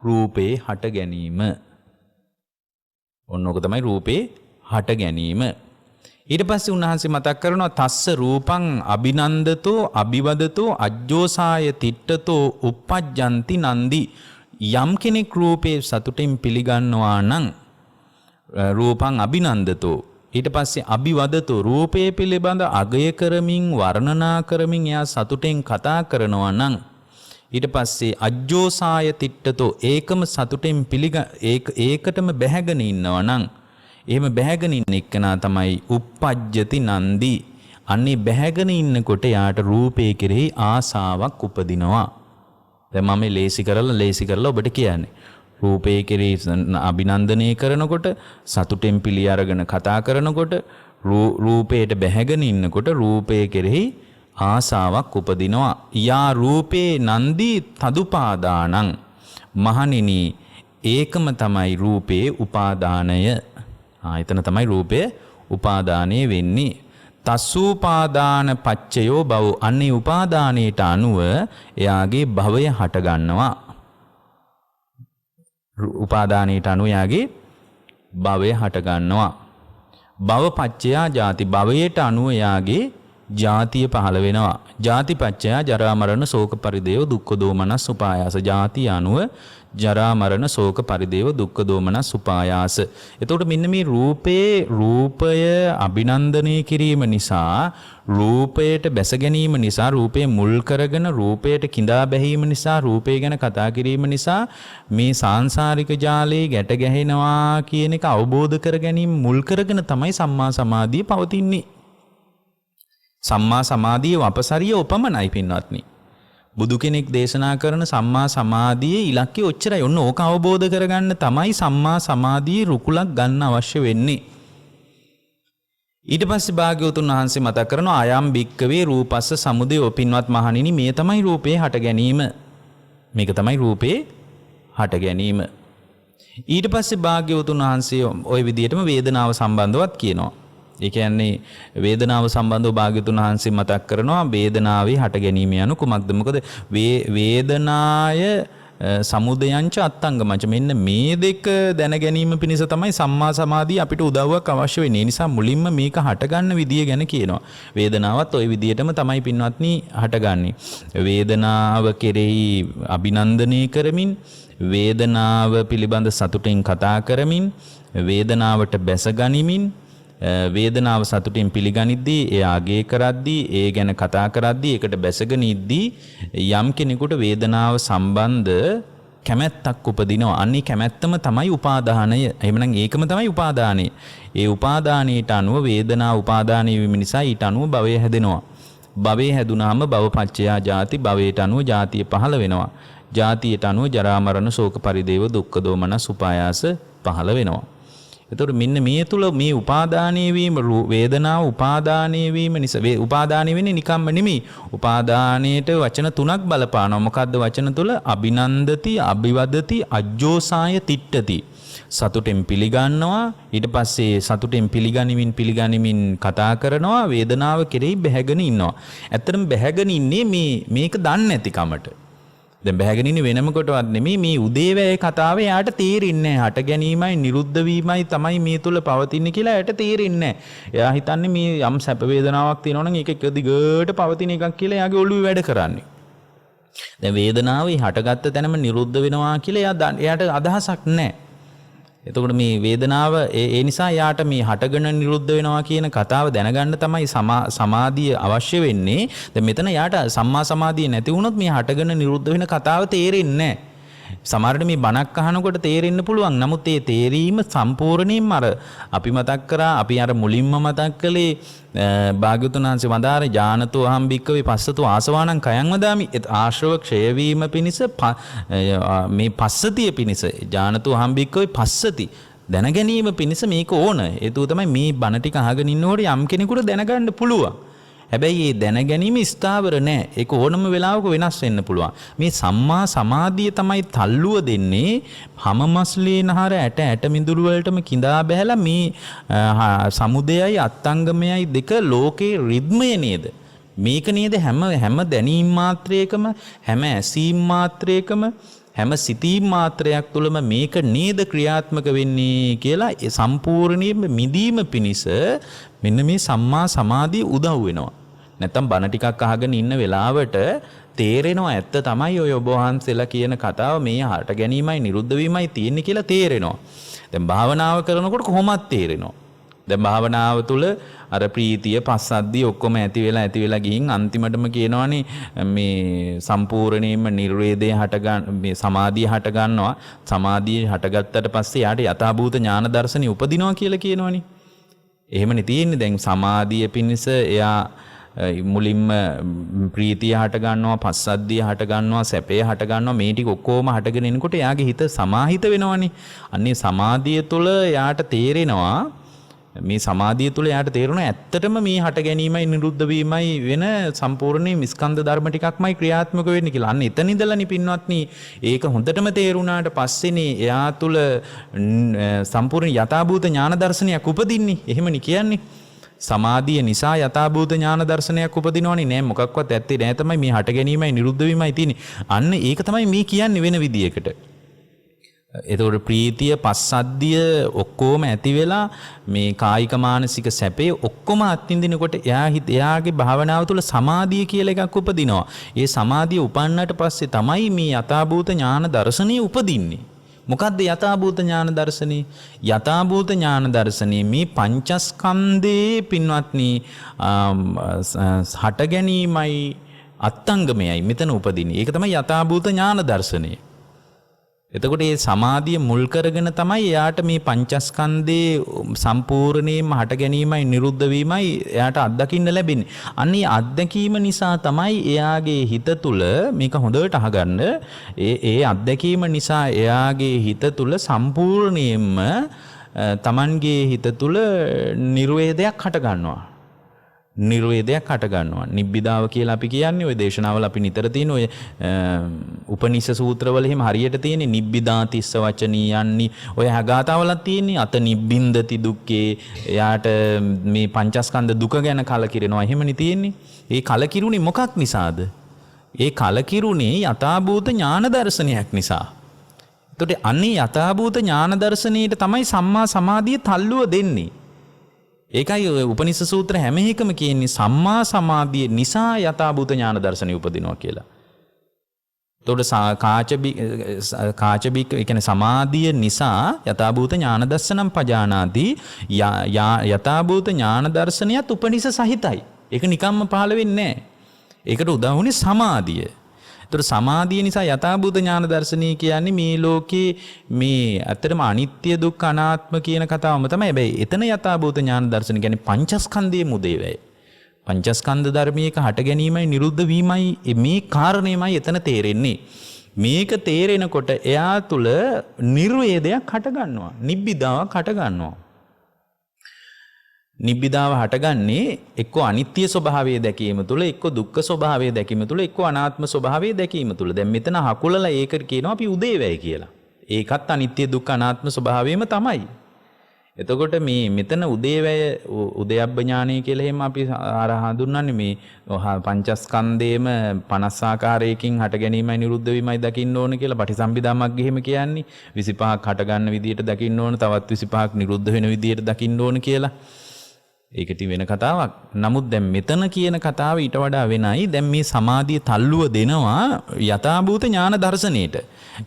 රූපේ හට ගැනීම. ඔන්න ඕක තමයි රූපේ හට ගැනීම. ඊට පස්සේ උන්වහන්සේ මතක් කරනවා තස්ස රූපං අභිනන්දතෝ අභිවදතෝ අජ්ජෝසාය තිට්ඨතෝ uppajjanti නන්දි. යම් කෙනෙක් රූපේ සතුටින් පිළිගන්නවා නම් රූපං අභිනන්දතෝ ඊට පස්සේ අභිවදතෝ රූපේ පිළිබඳ අගය කරමින් වර්ණනා කරමින් එයා සතුටෙන් කතා කරනවා නම් ඊට පස්සේ අජ්ජෝසාය තිට්ඨතෝ ඒකම සතුටෙන් ඒකටම බැහැගෙන ඉන්නවා නම් එහෙම බැහැගෙන ඉන්න එක්කනා තමයි uppajjati නන්දි. අන්නේ බැහැගෙන ඉන්නකොට යාට රූපේ කෙරෙහි ආසාවක් උපදිනවා. දැන් මම ලේසි කරලා ඔබට කියන්නේ රූපේ කෙරෙහි අභිනන්දනය කරනකොට සතුටෙන් පිළි අරගෙන කතා කරනකොට රූපයට බැහැගෙන ඉන්නකොට රූපේ කෙරෙහි ආසාවක් උපදිනවා. යා රූපේ නන්දි තදුපාදානං මහණෙනි ඒකම තමයි රූපේ උපාදානය. එතන තමයි රූපය උපාදානය වෙන්නේ. තස්සූපාදාන පච්චයෝ භව අන්නේ උපාදානයට අනුව එයාගේ භවය හට ගන්නවා. උපාදානයට අනුව එයාගේ භවය හට ගන්නවා. භව පච්චයා ජාති භවයට අනුව එයාගේ ජාතිය පහළ වෙනවා. ජාති පච්චයා ජරා මරණ ශෝක පරිදේව දුක්ඛ දෝමනස් උපායාස. ජාතිය අනුව ජරා මරණ ශෝක පරිදේව දුක්ඛ දෝමනස් උපායාස. එතකොට මෙන්න මේ රූපය අභිනන්දනය කිරීම නිසා රූපයට බැස ගැනීම නිසා රූපේ මුල් කරගෙන රූපයට කිඳා බැහිම නිසා රූපය ගැන කතා කිරීම නිසා මේ සාංශාරික ජාලයේ ගැට ගැහෙනවා කියන එක අවබෝධ කර ගැනීම මුල් කරගෙන තමයි සම්මා සමාධිය පවතින්නේ. සම්මා සමාධිය වපසරිය උපමනයි පින්වත්නි. බුදු කෙනෙක් දේශනා කරන සම්මා සමාධියේ ඉලක්කය ඔච්චරයි. ඔන්න ඕක අවබෝධ කරගන්න තමයි සම්මා සමාධියේ රුකුලක් ගන්න අවශ්‍ය වෙන්නේ. ඊට පස්සේ භාග්‍යවතුන් වහන්සේ මතක් කරනවා ආයම් භික්කවේ රූපස්ස සමුදය. පින්වත් මහණෙනි මේ තමයි රූපේ හට ගැනීම. මේක තමයි රූපේ හට ගැනීම. ඊට පස්සේ භාග්‍යවතුන් වහන්සේ ওই විදිහටම වේදනාව සම්බන්ධවත් කියනවා. ඒ කියන්නේ වේදනාව සම්බන්ධව භාග්‍යවතුන් වහන්සේ මතක් කරනවා වේදනාවේ හට ගැනීම යනු කුමක්ද? මොකද වේදනාය සමුදයංච අත්තංගමංච මෙන්න මේ දෙක දැන ගැනීම පිණිස තමයි සම්මා සමාධිය අපිට උදව්වක් අවශ්‍ය වෙන්නේ. ඒ නිසා මුලින්ම මේක හටගන්න විදිය ගැන කියනවා. වේදනාවත් ওই විදියටම තමයි පින්වත්නි හටගන්නේ. වේදනාව කෙරෙහි අභිනන්දනය කරමින් වේදනාව පිළිබඳ සතුටින් කතා කරමින් වේදනාවට බැස ගනිමින් වේදනාව සතුටින් පිළිගනිද්දී ඒ ආගේ කරද්දී ඒ ගැන කතා කරද්දී ඒකට බැසගෙන ඉද්දී යම් කෙනෙකුට වේදනාව සම්බන්ධ කැමැත්තක් උපදිනවා. අන්නේ කැමැත්තම තමයි උපාදානය. එහෙමනම් ඒකම තමයි උපාදානය. ඒ උපාදානයට අනුව වේදනාව උපාදානය වීම නිසා ඊට අනුව භවය හැදෙනවා. භවය හැදුනාම භවපච්චයා ජාති භවයට අනුව ජාතිය පහළ වෙනවා. ජාතියට අනුව ජරා මරණ ශෝක පරිදේව දුක්ඛ දෝමනස් උපායාස පහළ වෙනවා. එතකොට මෙන්න මේ තුල මේ උපාදානීය වීම වේදනාව උපාදානීය වීම නිසා උපාදානීය වෙන්නේ නිකම්ම නෙමෙයි. උපාදානයේට වචන තුනක් බලපානවා. මොකද්ද වචන තුල? අභිනන්දති, අභිවදති, අජ්ජෝසාය තිට්ඨති. සතුටෙන් පිළිගන්නවා. ඊට පස්සේ සතුටෙන් පිළිගනිමින් කතා කරනවා. වේදනාව කෙරෙහි බැහැගෙන ඉන්නවා. ඇත්තටම බැහැගෙන ඉන්නේ මේක දන්නේ නැතිකමට. දැන් බැහැගෙන ඉන්නේ වෙනම කොටවත් නෙමෙයි. මේ උදේවැය කතාවේ යාට තේරෙන්නේ නැහැ. හට ගැනීමයි නිරුද්ධ වීමයි තමයි මේ තුල පවතින්නේ කියලා යාට තේරෙන්නේ නැහැ. එයා හිතන්නේ මේ යම් සැප වේදනාවක් තියෙනවා නම් ඒක එක දිගට පවතින එකක් කියලා එයාගේ ඔළුවේ වැඩ කරන්නේ. දැන් වේදනාවේ හටගත්ත තැනම නිරුද්ධ වෙනවා කියලා එයාට අදහසක් නැහැ. එතකොට මේ වේදනාව ඒ නිසා යාට මේ හටගෙන නිරුද්ධ වෙනවා කියන කතාව දැනගන්න තමයි සමාධිය අවශ්‍ය වෙන්නේ. දැන් මෙතන යාට සම්මා සමාධිය නැති වුණොත් මේ හටගෙන නිරුද්ධ වෙන කතාව තේරෙන්නේ නැහැ. සමහරවිට මේ බණක් අහනකොට තේරෙන්න පුළුවන්. නමුත් ඒ තේරීම සම්පූර්ණයෙන්ම අපි මතක් කරා අපි මුලින්ම මතක් කළේ භාග්‍යවතුන් වහන්සේ වදාරේ ඥානතෝ අහම් භික්කවේ පස්සතෝ ආසවාණං කයං වදාමි. ආශ්‍රව ක්ෂය වීම පිණිස මේ පස්සතිය පිණිස ඥානතෝ අහම් භික්කවේ පස්සති දැන ගැනීම පිණිස මේක ඕන. ඒතුව තමයි මේ බණ ටික අහගෙන ඉන්නකොට යම් කෙනෙකුට දැනගන්න පුළුවන්. හැබැයි මේ දැන ගැනීම ස්ථාවර නැහැ. ඒක ඕනම වෙලාවක වෙනස් වෙන්න පුළුවන්. මේ සම්මා සමාධිය තමයි තල්ලුව දෙන්නේ. හැම මස්ලේනහර ඇට මිදුළු වලටම කිඳා බහැලා මේ සමුදයයි අත්ංගමයයි දෙක ලෝකේ රිද්මය නේද? මේක නේද හැම දැනීම් මාත්‍රයකම හැම ඇසීම් මාත්‍රයකම හැම සිතීම් මාත්‍රයක් තුළම මේක නේද ක්‍රියාත්මක වෙන්නේ කියලා සම්පූර්ණයෙන්ම මිදීම පිණිස මෙන්න මේ සම්මා සමාධිය උදව් වෙනවා. නැත්තම් බණ ටිකක් අහගෙන ඉන්න වෙලාවට තේරෙනවා ඇත්ත තමයි ඔය ඔබ වහන්සේලා කියන කතාව මේ හට ගැනීමයි නිරුද්ධ වීමයි තියෙන්නේ කියලා තේරෙනවා. දැන් භාවනාව කරනකොට කොහොමද තේරෙනවා? දැන් භාවනාව තුළ අර ප්‍රීතිය පස්සද්ධිය ඔක්කොම ඇති වෙලා ගිහින් අන්තිමටම කියනවනේ මේ සම්පූර්ණයෙන්ම නිර්වේදය හට ගන්න මේ සමාධිය හට ගන්නවා. සමාධිය හටගත්තට පස්සේ යාට යථාභූත ඥාන දර්ශනය උපදිනවා කියලා කියනවනේ. එහෙමනේ තියෙන්නේ. දැන් සමාධිය පිණිස එයා මුලින්ම ප්‍රීතිය හට ගන්නවා, පස්සද්ධිය හට ගන්නවා, සැපේ හට ගන්නවා. මේ ටික ඔක්කොම හටගෙන එනකොට එයාගේ හිත සමාහිත වෙනවනේ. අන්නේ සමාධිය තුළ එයාට තේරෙනවා මේ සමාධිය තුළ එයාට තේරුණා ඇත්තටම මේ හට ගැනීමයි නිරුද්ධ වීමයි වෙන සම්පූර්ණ ස්කන්ධ ධර්ම ටිකක්මයි ක්‍රියාත්මක වෙන්නේ කියලා. අන්න එතන ඉඳලානේ පින්වත්නි ඒක හොඳටම තේරුණාට පස්සේනේ එයා තුළ සම්පූර්ණ යථාභූත ඥාන දර්ශනයක් උපදින්නේ. එහෙමනේ කියන්නේ. සමාධිය නිසා යථාභූත ඥාන දර්ශනයක් උපදිනවනේ නෑ මොකක්වත් ඇත්තේ නෑ තමයි මේ හට ගැනීමයි නිරුද්ධ වීමයි තියෙන්නේ. අන්න ඒක තමයි මේ කියන්නේ වෙන විදියකට. එතකොට ප්‍රීතිය පස්සද්ධිය ඔක්කොම ඇති වෙලා මේ කායික මානසික සැපේ ඔක්කොම අත්විඳිනකොට එයාගේ භාවනාව තුළ සමාධිය කියලා එකක් උපදිනවා. ඒ සමාධිය උපන්නට පස්සේ තමයි මේ යථාභූත ඥාන දර්ශනය උපදින්නේ. මොකද්ද යථාභූත ඥාන දර්ශනේ? යථාභූත ඥාන දර්ශනේ මේ පංචස්කන්ධේ පින්වත්නි හට ගැනීමයි අත්ංගමයයි මෙතන උපදින්නේ. ඒක තමයි යථාභූත ඥාන දර්ශනේ. එතකොට මේ සමාධිය මුල් කරගෙන තමයි එයාට මේ පංචස්කන්ධේ සම්පූර්ණයෙන්ම හට ගැනීමයි නිරුද්ධ වීමයි එයාට අත්දකින්න ලැබෙන්නේ. අන්නේ අත්දැකීම නිසා තමයි එයාගේ හිත තුළ මේක හොඳට අහගන්න. ඒ අත්දැකීම නිසා එයාගේ හිත තුළ සම්පූර්ණයෙන්ම Tamanගේ හිත තුළ නිර්වේදයක් හට ගන්නවා. නිර්වේදයක් හට ගන්නවා. නිබ්බිදාව කියලා අපි කියන්නේ ওই දේශනාවල අපි නිතර තියෙන ඔය උපනිෂ සූත්‍රවල එහෙම හරියට තියෙන්නේ නිබ්බිදා තිස්ස වචනීයන්නි ඔය හගාතාවලක් තියෙන්නේ අත නිබ්බින්දති දුක්ඛේ. එයාට මේ පංචස්කන්ධ දුක ගැන කලකිරෙනවා එහෙමනේ තියෙන්නේ. ඒ කලකිරුනේ මොකක් නිසාද? ඒ කලකිරුනේ යථාභූත ඥාන දර්ශනයක් නිසා. එතකොට අන්නේ යථාභූත ඥාන දර්ශනයට තමයි සම්මා සමාධිය තල්ලුව දෙන්නේ. ඒකයි උපනිෂ සූත්‍ර හැම එකම කියන්නේ සම්මා සමාධිය නිසා යථාභූත ඥාන දර්ශනය උපදිනවා කියලා. එතකොට කාචබික් ඒ කියන්නේ සමාධිය නිසා යථාභූත ඥාන දර්ශනම් පජානාති යථාභූත ඥාන දර්ශනයත් උපනිෂ සහිතයි. ඒක නිකම්ම පහළ වෙන්නේ නැහැ. ඒකට උදා වුණේ සමාධිය. ඒතර සමාධිය නිසා යථාභූත ඥාන දර්ශනය කියන්නේ මේ ලෝකේ මේ ඇත්තටම අනිත්‍ය දුක්ඛ අනාත්ම කියන කතාවම තමයි. හැබැයි එතන යථාභූත ඥාන දර්ශනය කියන්නේ පංචස්කන්ධයේ මුදේවැය. පංචස්කන්ධ ධර්මයක හට ගැනීමයි නිරුද්ධ වීමයි මේ කාරණේමයි එතන තේරෙන්නේ. මේක තේරෙනකොට එයා තුල නිර්වේදයක් හට ගන්නවා. නිබ්බිදාවක් හට ගන්නවා. නිබ්බිදාව හටගන්නේ එක්ක අනිත්‍ය ස්වභාවය දැකීම තුළ, එක්ක දුක්ඛ ස්වභාවය දැකීම තුළ, එක්ක අනාත්ම ස්වභාවය දැකීම තුළ. දැන් මෙතන හකුලලා ඒකට කියනවා අපි උදේවැය කියලා. ඒකත් අනිත්‍ය දුක්ඛ අනාත්ම ස්වභාවයම තමයි. එතකොට මේ මෙතන උදේවැය උදයබ්බ ඥානය කියලා එහෙම අපි හඳුන්වන්නේ මේ පංචස්කන්ධේම 50 ආකාරයකින් හට ගැනීමයි නිරුද්ධ වීමයි දකින්න ඕන කියලා පටිසම්භිදාමක් ගෙහෙම කියන්නේ. 25ක් හට ගන්න විදියට දකින්න ඕන, තවත් 25ක් නිරුද්ධ වෙන විදියට දකින්න ඕන කියලා. ඒකට වෙන කතාවක්. නමුත් දැන් මෙතන කියන කතාව ඊට වඩා වෙනයි. දැන් මේ සමාධිය තල්ලුව දෙනවා යථාභූත ඥාන දර්ශනයට.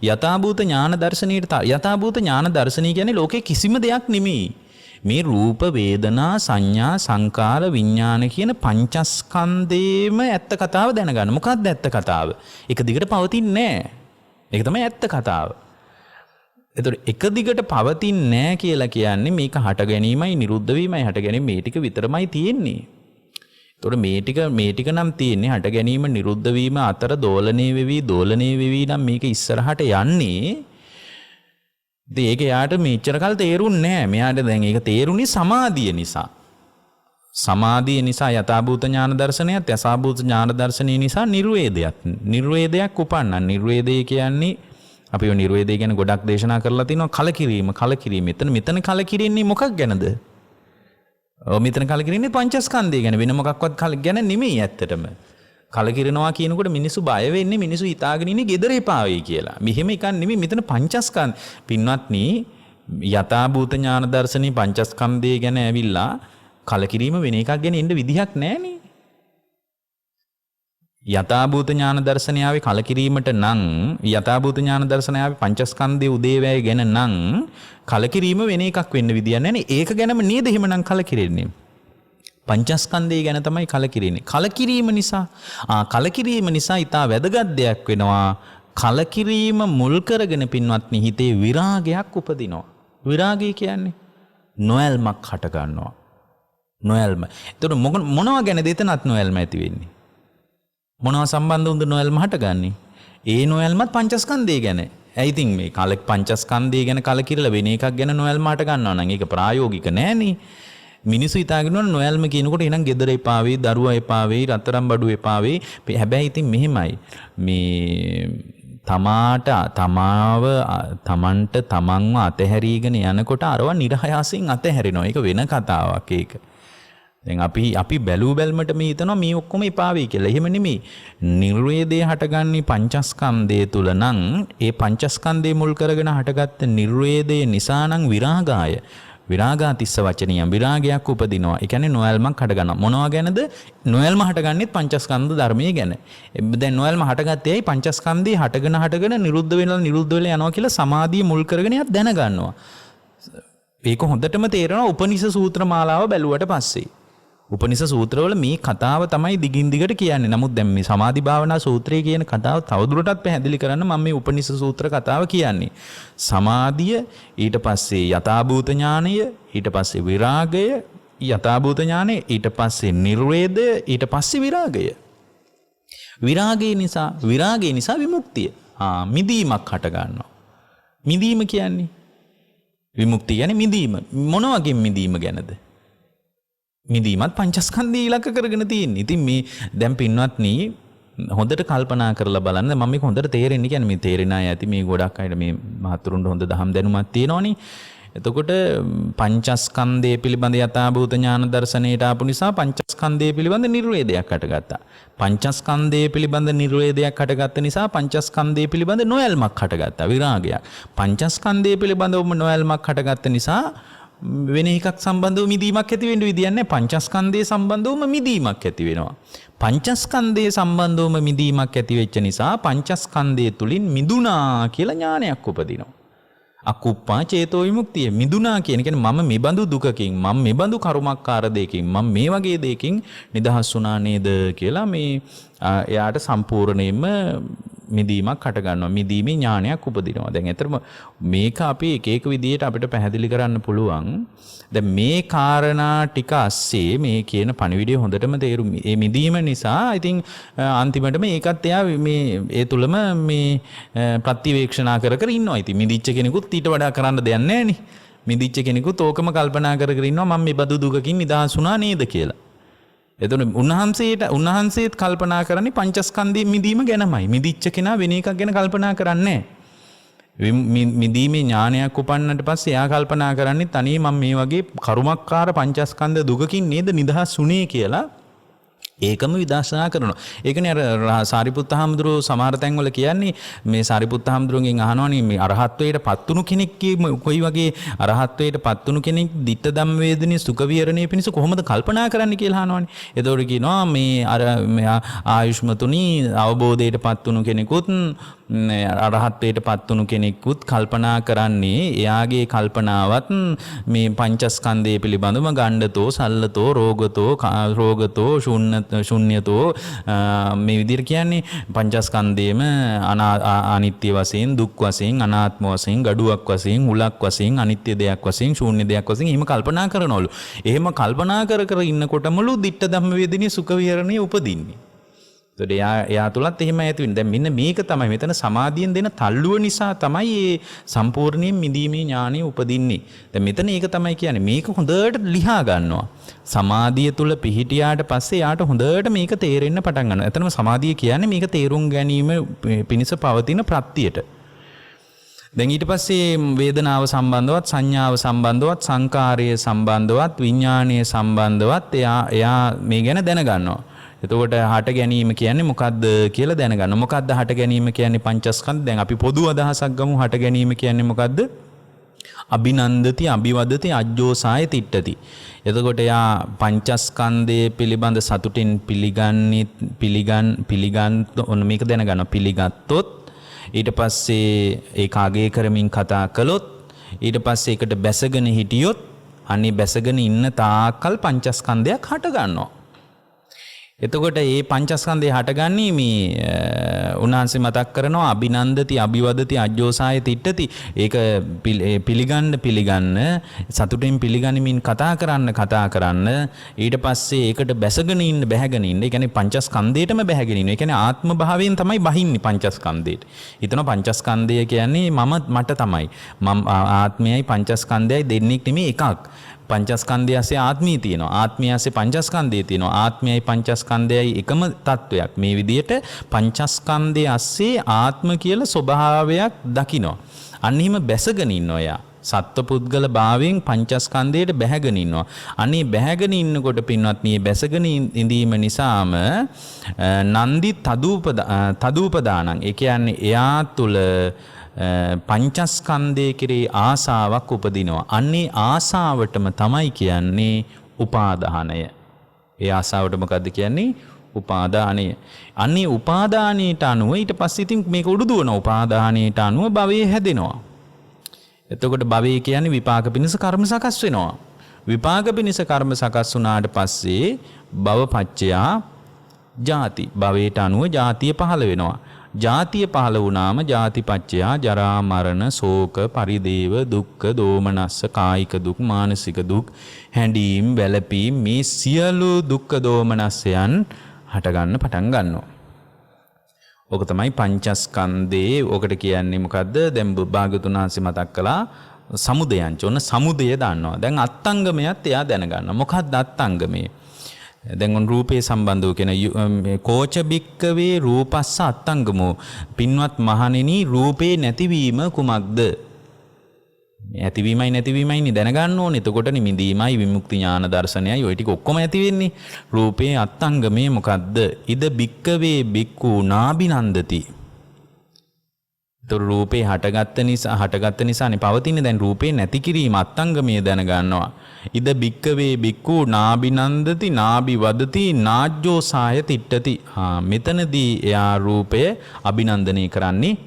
යථාභූත ඥාන දර්ශනයට යථාභූත ඥාන දර්ශනය කියන්නේ ලෝකේ කිසිම දෙයක් නෙමෙයි. මේ රූප වේදනා සංඥා සංකාර විඥාන කියන පංචස්කන්ධේම ඇත්ත කතාව දැනගන්න. මොකක්ද ඇත්ත කතාව? එක දිගට පවතින්නේ නැහැ. ඒක තමයි ඇත්ත කතාව. එතකොට එක දිගට පවතින්නේ නැහැ කියලා කියන්නේ මේක හට ගැනීමයි නිරුද්ධ වීමයි හට ගැනීම මේ ටික විතරමයි තියෙන්නේ. එතකොට මේ ටික නම් තියෙන්නේ හට ගැනීම නිරුද්ධ වීම අතර දෝලණය වෙවි නම් මේක ඉස්සරහට යන්නේ. ඉතින් ඒක යාට මෙච්චර කල් තේරුන්නේ නැහැ. මෙයාට දැන් ඒක තේරුනේ සමාධිය නිසා. සමාධිය නිසා යථාභූත ඥාන දර්ශනයත් යථාභූත ඥාන දර්ශනය නිසා නිර්වේදයක් උපන්නා. නිර්වේදය කියන්නේ අපි ඔය නිර්වේදය ගැන ගොඩක් දේශනා කරලා තිනවා. කලකිරීම. මෙතන කලකිරින්නේ මොකක් ගැනද? මෙතන කලකිරින්නේ පංචස්කන්ධය ගැන. වෙන මොකක්වත් ගැන නෙමෙයි ඇත්තටම. කලකිරෙනවා කියනකොට මිනිස්සු බය වෙන්නේ මිනිස්සු හිතාගෙන ඉන්නේ gedare එපා වෙයි කියලා. මෙහෙම එකක් නෙමෙයි මෙතන පංචස්කන්ධ. පින්වත්නි යථාභූත ඥාන දර්ශනේ පංචස්කන්ධය ගැන ඇවිල්ලා කලකිරීම වෙන එකක් ගැන එන්න විදිහක් නැහනේ. යථාභූත ඥාන දර්ශනයාවේ කලකිරීමට නම් යථාභූත ඥාන දර්ශනයාවේ පංචස්කන්ධයේ උදේවැය ගැන නම් කලකිරීම වෙන එකක් වෙන්න විදියක් නැහනේ. ඒක ගැනම නේද එහෙමනම් කලකිරෙන්නේ. පංචස්කන්ධය ගැන තමයි කලකිරෙන්නේ. කලකිරීම නිසා ඊටා වැදගත් දෙයක් වෙනවා. කලකිරීම මුල් කරගෙන පින්වත්නි හිතේ විරාගයක් උපදිනවා. විරාගය කියන්නේ නොයල්මක් හට ගන්නවා. නොයල්ම. එතකොට මොනවා ගැනද එතනත් නොයල්ම ඇති වෙන්නේ? මොනවා සම්බන්ධ වුණද නොයල්ම හටගන්නේ? ඒ නොයල්මත් පංචස්කන්ධය ගැන. ඇයි ඉතින් මේ පංචස්කන්ධය ගැන කලකිරලා වෙන එකක් ගැන නොයල්ම හට ගන්නවා නම් ඒක ප්‍රායෝගික නෑනේ. මිනිස්සු හිතාගෙන ඉන්නවා නොයල්ම කියනකොට එනං ගෙදර එපා වෙයි, දරුවා එපා වෙයි, රත්තරන් බඩු එපා වෙයි. හැබැයි ඉතින් මෙහෙමයි. මේ තමන්ට තමන්ව අතහැරීගෙන යනකොට අරවා නිරහයසින් අතහැරෙනවා. ඒක වෙන කතාවක් ඒක. දැන් අපි බැලුවල්මට මේ හිතනවා මේ ඔක්කොම එපා වෙයි කියලා. එහෙම නෙමෙයි. නිර්වේදය හටගන්නේ පංචස්කන්ධය තුල නම් ඒ පංචස්කන්ධය මුල් කරගෙන හටගත්ත නිර්වේදය නිසා නම් විරාගාය විරාගාතිස්ස වචනියම් විරාගයක් උපදිනවා. ඒ කියන්නේ නොයල්මක් හටගන්නවා. මොනවා ගැනද? නොයල්ම හටගන්නේත් පංචස්කන්ධ ධර්මයේ ගැන. දැන් නොයල්ම හටගත්තේයි පංචස්කන්ධේ හටගෙන නිරුද්ධ වෙලා යනවා කියලා සමාධිය මුල් කරගෙන යක් දැනගන්නවා. ඒක හොඳටම තේරෙනවා උපනිෂ සූත්‍ර මාලාව බැලුවට පස්සේ. උපනිෂ සූත්‍රවල මේ කතාව තමයි දිගින් දිගට කියන්නේ. නමුත් දැන් මේ සමාධි භාවනා සූත්‍රය කියන කතාව තවදුරටත් පැහැදිලි කරන්න මම මේ උපනිෂ සූත්‍ර කතාව කියන්නේ. සමාධිය, ඊට පස්සේ යථාභූත ඥානය, ඊට පස්සේ විරාගය, යථාභූත ඥානය, ඊට පස්සේ නිර්වේදය, ඊට පස්සේ විරාගය. විරාගය නිසා විමුක්තිය. මිදීමක් හට ගන්නවා. මිදීම කියන්නේ විමුක්තිය කියන්නේ මිදීම. මොන වගේ මිදීම ගැනද? මිදීමත් පංචස්කන්ධය ඉලක්ක කරගෙන තියෙන්නේ. ඉතින් මේ දැන් පින්වත්නි හොඳට කල්පනා කරලා බලන්න. මම මේක හොඳට තේරෙන්නේ කියන්නේ මේ තේරෙන අය ඇති මේ ගොඩක් අයට මේ මහතුරුන්ට හොඳ දහම් දැනුමක් තියෙනවනේ. එතකොට පංචස්කන්ධය පිළිබඳ යථාභූත ඥාන දර්ශනයට ආපු නිසා පංචස්කන්ධය පිළිබඳ නිර්වේදයක් හටගත්තා. පංචස්කන්ධය පිළිබඳ නිර්වේදයක් හටගත්ත නිසා පංචස්කන්ධය පිළිබඳ නොයල්මක් හටගත්තා. විරාගයක්. පංචස්කන්ධය පිළිබඳව නොයල්මක් හටගත්ත නිසා වෙන එකක් සම්බන්ධව මිදීමක් ඇති වෙන්න විදියක් නැහැ. පංචස්කන්ධයේ සම්බන්ධවම මිදීමක් ඇති වෙනවා. පංචස්කන්ධයේ සම්බන්ධවම මිදීමක් ඇති වෙච්ච නිසා පංචස්කන්ධය තුලින් මිදුණා කියලා ඥානයක් උපදිනවා. අකුප්පා චේතෝ විමුක්තිය. මිදුණා කියන්නේ මම මෙබඳු දුකකින්, මම මෙබඳු කර්මකාර දෙයකින්, මම මේ වගේ දෙයකින් නිදහස් වුණා නේද කියලා මේ එයාට සම්පූර්ණයෙන්ම මිදීමක් හට ගන්නවා. මිදීමේ ඥානයක් උපදිනවා. දැන් ඇත්තටම මේක අපි එක විදිහට අපිට පැහැදිලි කරන්න පුළුවන්. දැන් මේ කාරණා ටික ASCII මේ කියන පණිවිඩය හොඳටම තේරුම් මේ මිදීම නිසා ඉතින් අන්තිමට මේකත් එයා මේ ඒ තුලම මේ ප්‍රතිවේක්ෂණා කර ඉන්නවා. ඉතින් මිදිච්ච කෙනෙකුත් ඊට වඩා කරන්න දෙයක් නැහැ නේ. මිදිච්ච කෙනෙකුත් ඕකම කල්පනා කර ඉන්නවා මම මේ බදු දුකකින් නිදහස් වුණා නේද කියලා. එතකොට උන්වහන්සේත් කල්පනා කරන්නේ පංචස්කන්ධයෙන් මිදීම ගැනමයි. මිදිච්ච කෙනා වෙන එකක් ගැන කල්පනා කරන්නේ නැහැ. මිදීමේ ඥානයක් උපන්නට පස්සේ එයා කල්පනා කරන්නේ තනිය මම මේ වගේ කර්මකාර පංචස්කන්ධ දුකකින් නේද නිදහස් වුණේ කියලා ඒකම විදර්ශනා කරනවා. ඒකනේ අර සාරිපුත්ත හාමුදුරුවෝ සමහර තැන්වල කියන්නේ මේ සාරිපුත්ත හාමුදුරුවන්ගෙන් අහනවනේ මේ අරහත්ත්වයට පත්තුණු කෙනෙක් කොයි වගේ අරහත්ත්වයට පත්තුණු කෙනෙක් ditta ධම්ම වේදනේ සුඛ විහරණය පිණිස කොහොමද කල්පනා කරන්න කියලා අහනවනේ. එතකොට කියනවා මේ අර ආයුෂ්මතුනි අවබෝධයට පත්තුණු කෙනෙකුත් අරහත්ත්වයට පත්තුණු කෙනෙකුත් කල්පනා කරන්නේ එයාගේ කල්පනාවත් මේ පංචස්කන්ධය පිළිබඳව ගණ්ඩතෝ සල්ලතෝ රෝගතෝ ශුන්‍යතෝ මේ විදිහට කියන්නේ පංචස්කන්ධයේම අනිත්‍ය වශයෙන් දුක් වශයෙන් අනාත්ම වශයෙන් ගඩුවක් වශයෙන් උලක් වශයෙන් අනිත්‍ය දෙයක් වශයෙන් ශූන්‍ය දෙයක් වශයෙන් එහෙම කල්පනා කරනවලු. එහෙම කල්පනා කර ඉන්නකොටමලු ditta ධම්ම වේදිනිය සුඛ විහරණය උපදින්නේ. එතකොට එයා තුලත් එහෙම ඇති වෙන්නේ. දැන් මෙන්න මේක තමයි මෙතන සමාධියෙන් දෙන තල්ලුව නිසා තමයි මේ සම්පූර්ණයෙන් මිදීමේ ඥානෙ උපදින්නේ. දැන් මෙතන ඒක තමයි කියන්නේ. මේක හොඳට ලියා ගන්නවා. සමාධිය තුල පිහිටියාට පස්සේ යාට හොඳට මේක තේරෙන්න පටන් ගන්නවා. එතනම සමාධිය කියන්නේ මේක තේරුම් ගැනීම පිණිස පවතින ප්‍රත්‍යයට. දැන් ඊට පස්සේ වේදනාව සම්බන්ධවත් සංඥාව සම්බන්ධවත් සංකාරය සම්බන්ධවත් විඥානීය සම්බන්ධවත් එයා මේ ගැන දැනගන්නවා. එතකොට හට ගැනීම කියන්නේ මොකද්ද කියලා දැනගන්න. මොකද්ද හට ගැනීම කියන්නේ? පංචස්කන්ධ. දැන් අපි පොදු අදහසක් ගමු. හට ගැනීම කියන්නේ මොකද්ද? අභිනන්දති අභිවදති අජ්ජෝසාය තිට්ඨති. එතකොට යා පංචස්කන්ධයේ පිළිබඳ සතුටින් පිළිගන්න ඔන්න මේක දැනගන්න. පිළිගත්තොත් ඊට පස්සේ ඒක අගය කරමින් කතා කළොත් ඊට පස්සේ ඒකට බැසගෙන හිටියොත් අනේ බැසගෙන ඉන්න තාකල් පංචස්කන්ධයක් හට ගන්නවා. එතකොට මේ පංචස්කන්ධය හටගන්නේ මේ උන්වහන්සේ මතක් කරනවා අභිනන්දති අභිවදති අජ්ජෝසාය තිට්ඨති. ඒක පිළිගන්න සතුටින් පිළිගනිමින් කතා කරන්න ඊට පස්සේ ඒකට බැසගෙන ඉන්න බැහැගෙන ඉන්න. ඒ කියන්නේ පංචස්කන්ධයටම බැහැගෙන ඉන්න. ඒ කියන්නේ ආත්ම භාවයෙන් තමයි බහින්නේ පංචස්කන්ධයට. හිතන පංචස්කන්ධය කියන්නේ මට තමයි. මම ආත්මයයි පංචස්කන්ධයයි දෙන්නෙක් නෙමෙයි එකක්. පංචස්කන්ධය ඇසේ ආත්මී තියෙනවා. ආත්මය ඇසේ පංචස්කන්ධය තියෙනවා. ආත්මයයි පංචස්කන්ධයයි එකම තත්වයක්. මේ විදිහට පංචස්කන්ධය ඇසේ ආත්ම කියලා ස්වභාවයක් දකිනවා. අන්න එහෙම බැසගෙන ඉන්නවා යා. සත්පුද්ගල භාවයෙන් පංචස්කන්ධයට බැහැගෙන ඉන්නවා. අනේ බැහැගෙන ඉන්නකොට පින්වත් මේ බැසගෙන ඉඳීම නිසාම නන්දි තදූපදානං. ඒ කියන්නේ එයා තුල පංචස්කන්ධය කෙරේ ආසාවක් උපදිනවා. අන්නේ ආසාවටම තමයි කියන්නේ උපාදානය. ඒ ආසාවට මොකද්ද කියන්නේ? උපාදානය. අන්නේ උපාදානයට අනුව ඊට පස්සේ ඉතින් මේක උඩු දුවන උපාදානයට අනුව භවයේ හැදෙනවා. එතකොට භවය කියන්නේ විපාක පිණිස කර්ම සකස් වෙනවා. විපාක පිණිස කර්ම සකස් වුණාට පස්සේ භවපච්චයා ජාති. භවයට අනුව ජාතිය පහළ වෙනවා. ජාතිය පහළ වුණාම ජාතිපච්චයා ජරා මරණ ශෝක පරිදේව දුක්ඛ දෝමනස්ස කායික දුක් මානසික දුක් හැඬීම් වැළපීම් මේ සියලු දුක්ඛ දෝමනස්සයන් හට ගන්න පටන් ගන්නවා. ඔක තමයි පංචස්කන්ධේ. ඔකට කියන්නේ මොකද්ද? දැන් භාගතුන් වහන්සේ මතක් කළා සමුදයංච. ඔන්න සමුදය දන්නවා. දැන් අත්ංගමයත් එයා දැනගන්නවා. මොකක්ද අත්ංගමේ? දැන් ඔන් රූපේ සම්බන්ධව කියන කෝච බික්කවේ රූපස්ස අත්ංගමෝ. පින්වත් මහණෙනි රූපේ නැතිවීම කුමක්ද? ඇතිවීමයි නැතිවීමයි දැනගන්න ඕනේ. එතකොට නිමිදීමයි විමුක්ති ඥාන දර්ශනයයි ඔය ටික ඔක්කොම ඇති වෙන්නේ. රූපේ අත්ංගමේ මොකද්ද? ඉද බික්කවේ බික්කු නාබිනන්දති. ඒතර රූපේ හටගත්ත නිසානේ පවතින්නේ. දැන් රූපේ නැති කිරීම අත්ංගමේ දැනගන්නවා. ඉද බික්කවේ බික්කු නාබිනන්දති නාබි වදති නාජ්ජෝසාය තිට්ඨති. මෙතනදී එයා රූපය අභිනන්දනය කරන්නේ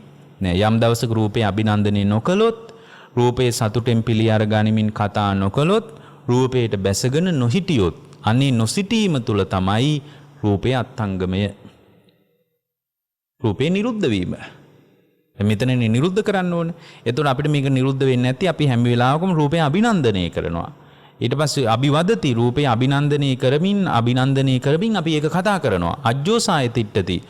නෑ. යම් දවසක රූපේ අභිනන්දනය නොකළොත්, රූපේ සතුටෙන් පිළි අර ගනිමින් කතා නොකළොත්, රූපයට බැසගෙන නොහිටියොත්, අනේ නොසිටීම තුල තමයි රූපේ අත්ංගමය. රූපේ නිරුද්ධ වීම. මෙතනනේ නිරුද්ධ කරන්න ඕනේ. එතකොට අපිට මේක නිරුද්ධ වෙන්නේ නැති අපි හැම වෙලාවකම රූපේ අභිනන්දනය කරනවා. ඊට පස්සේ අභිවදති රූපේ අභිනන්දනය කරමින් අපි ඒක කතා කරනවා. අජ්ජෝසාය තිට්ඨති.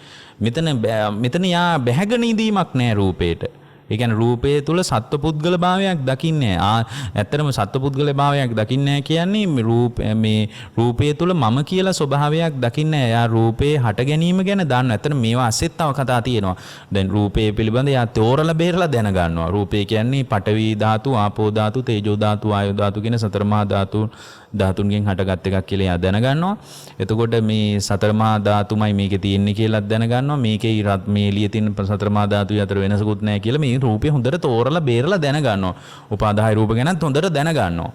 මෙතන යා බැහැගෙන ඉඳීමක් නෑ රූපේට. ඒ කියන්නේ රූපයේ තුල සත්පුද්ගල භාවයක් දකින්නේ නැහැ. ඇත්තටම සත්පුද්ගල භාවයක් දකින්නේ නැහැ කියන්නේ මේ රූපයේ තුල මම කියලා ස්වභාවයක් දකින්නේ නැහැ. යා රූපේ හට ගැනීම ගැන දන්නවා. ඇත්තටම මේවා අස්සෙත් තව කතා තියෙනවා. දැන් රූපයේ පිළිබඳ යා තෝරලා බේරලා දැනගන්නවා. රූපේ කියන්නේ පඨවි ධාතු, ආපෝ ධාතු, තේජෝ ධාතු, ආයෝ ධාතු කියන සතර මහා ධාතුන්ගෙන් හටගත් එකක් කියලා යා දැනගන්නවා. එතකොට මේ සතර මහා ධාතුමයි මේකේ තියෙන්නේ කියලා දැනගන්නවා. මේකේ මේ එළියේ තියෙන සතර මහා ධාතු අතර වෙනසකුත් නැහැ කියලා මේ රූපේ හොඳට තෝරලා බේරලා දැනගන්නවා. උපාදාය රූප ගැනත් හොඳට දැනගන්නවා.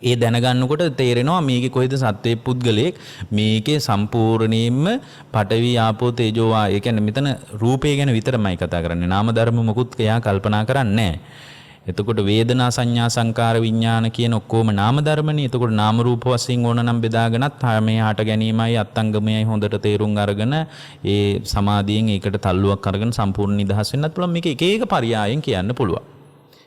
ඒ දැනගන්නකොට තේරෙනවා මේකේ කොහෙද සත්වයේ පුද්ගලයෙක්, මේකේ සම්පූර්ණයෙන්ම පඨවි ආපෝ තේජෝ වා. ඒ කියන්නේ මෙතන රූපේ ගැන විතරමයි කතා කරන්නේ. නාම ධර්ම මොකුත් එයා කල්පනා කරන්නේ නැහැ. එතකොට වේදනා සංඥා සංකාර විඥාන කියන ඔක්කොම නාම ධර්මනේ. එතකොට නාම රූප වශයෙන් ඕන නම් බෙදාගෙනත් මේ හට ගැනීමයි අත්ංගමයයි හොඳට තේරුම් අරගෙන ඒ සමාධියෙන් ඒකට තල්ලුවක් අරගෙන සම්පූර්ණ නිදහස් වෙන්නත් පුළුවන්. මේක එක එක පරයයන් කියන්න පුළුවන්.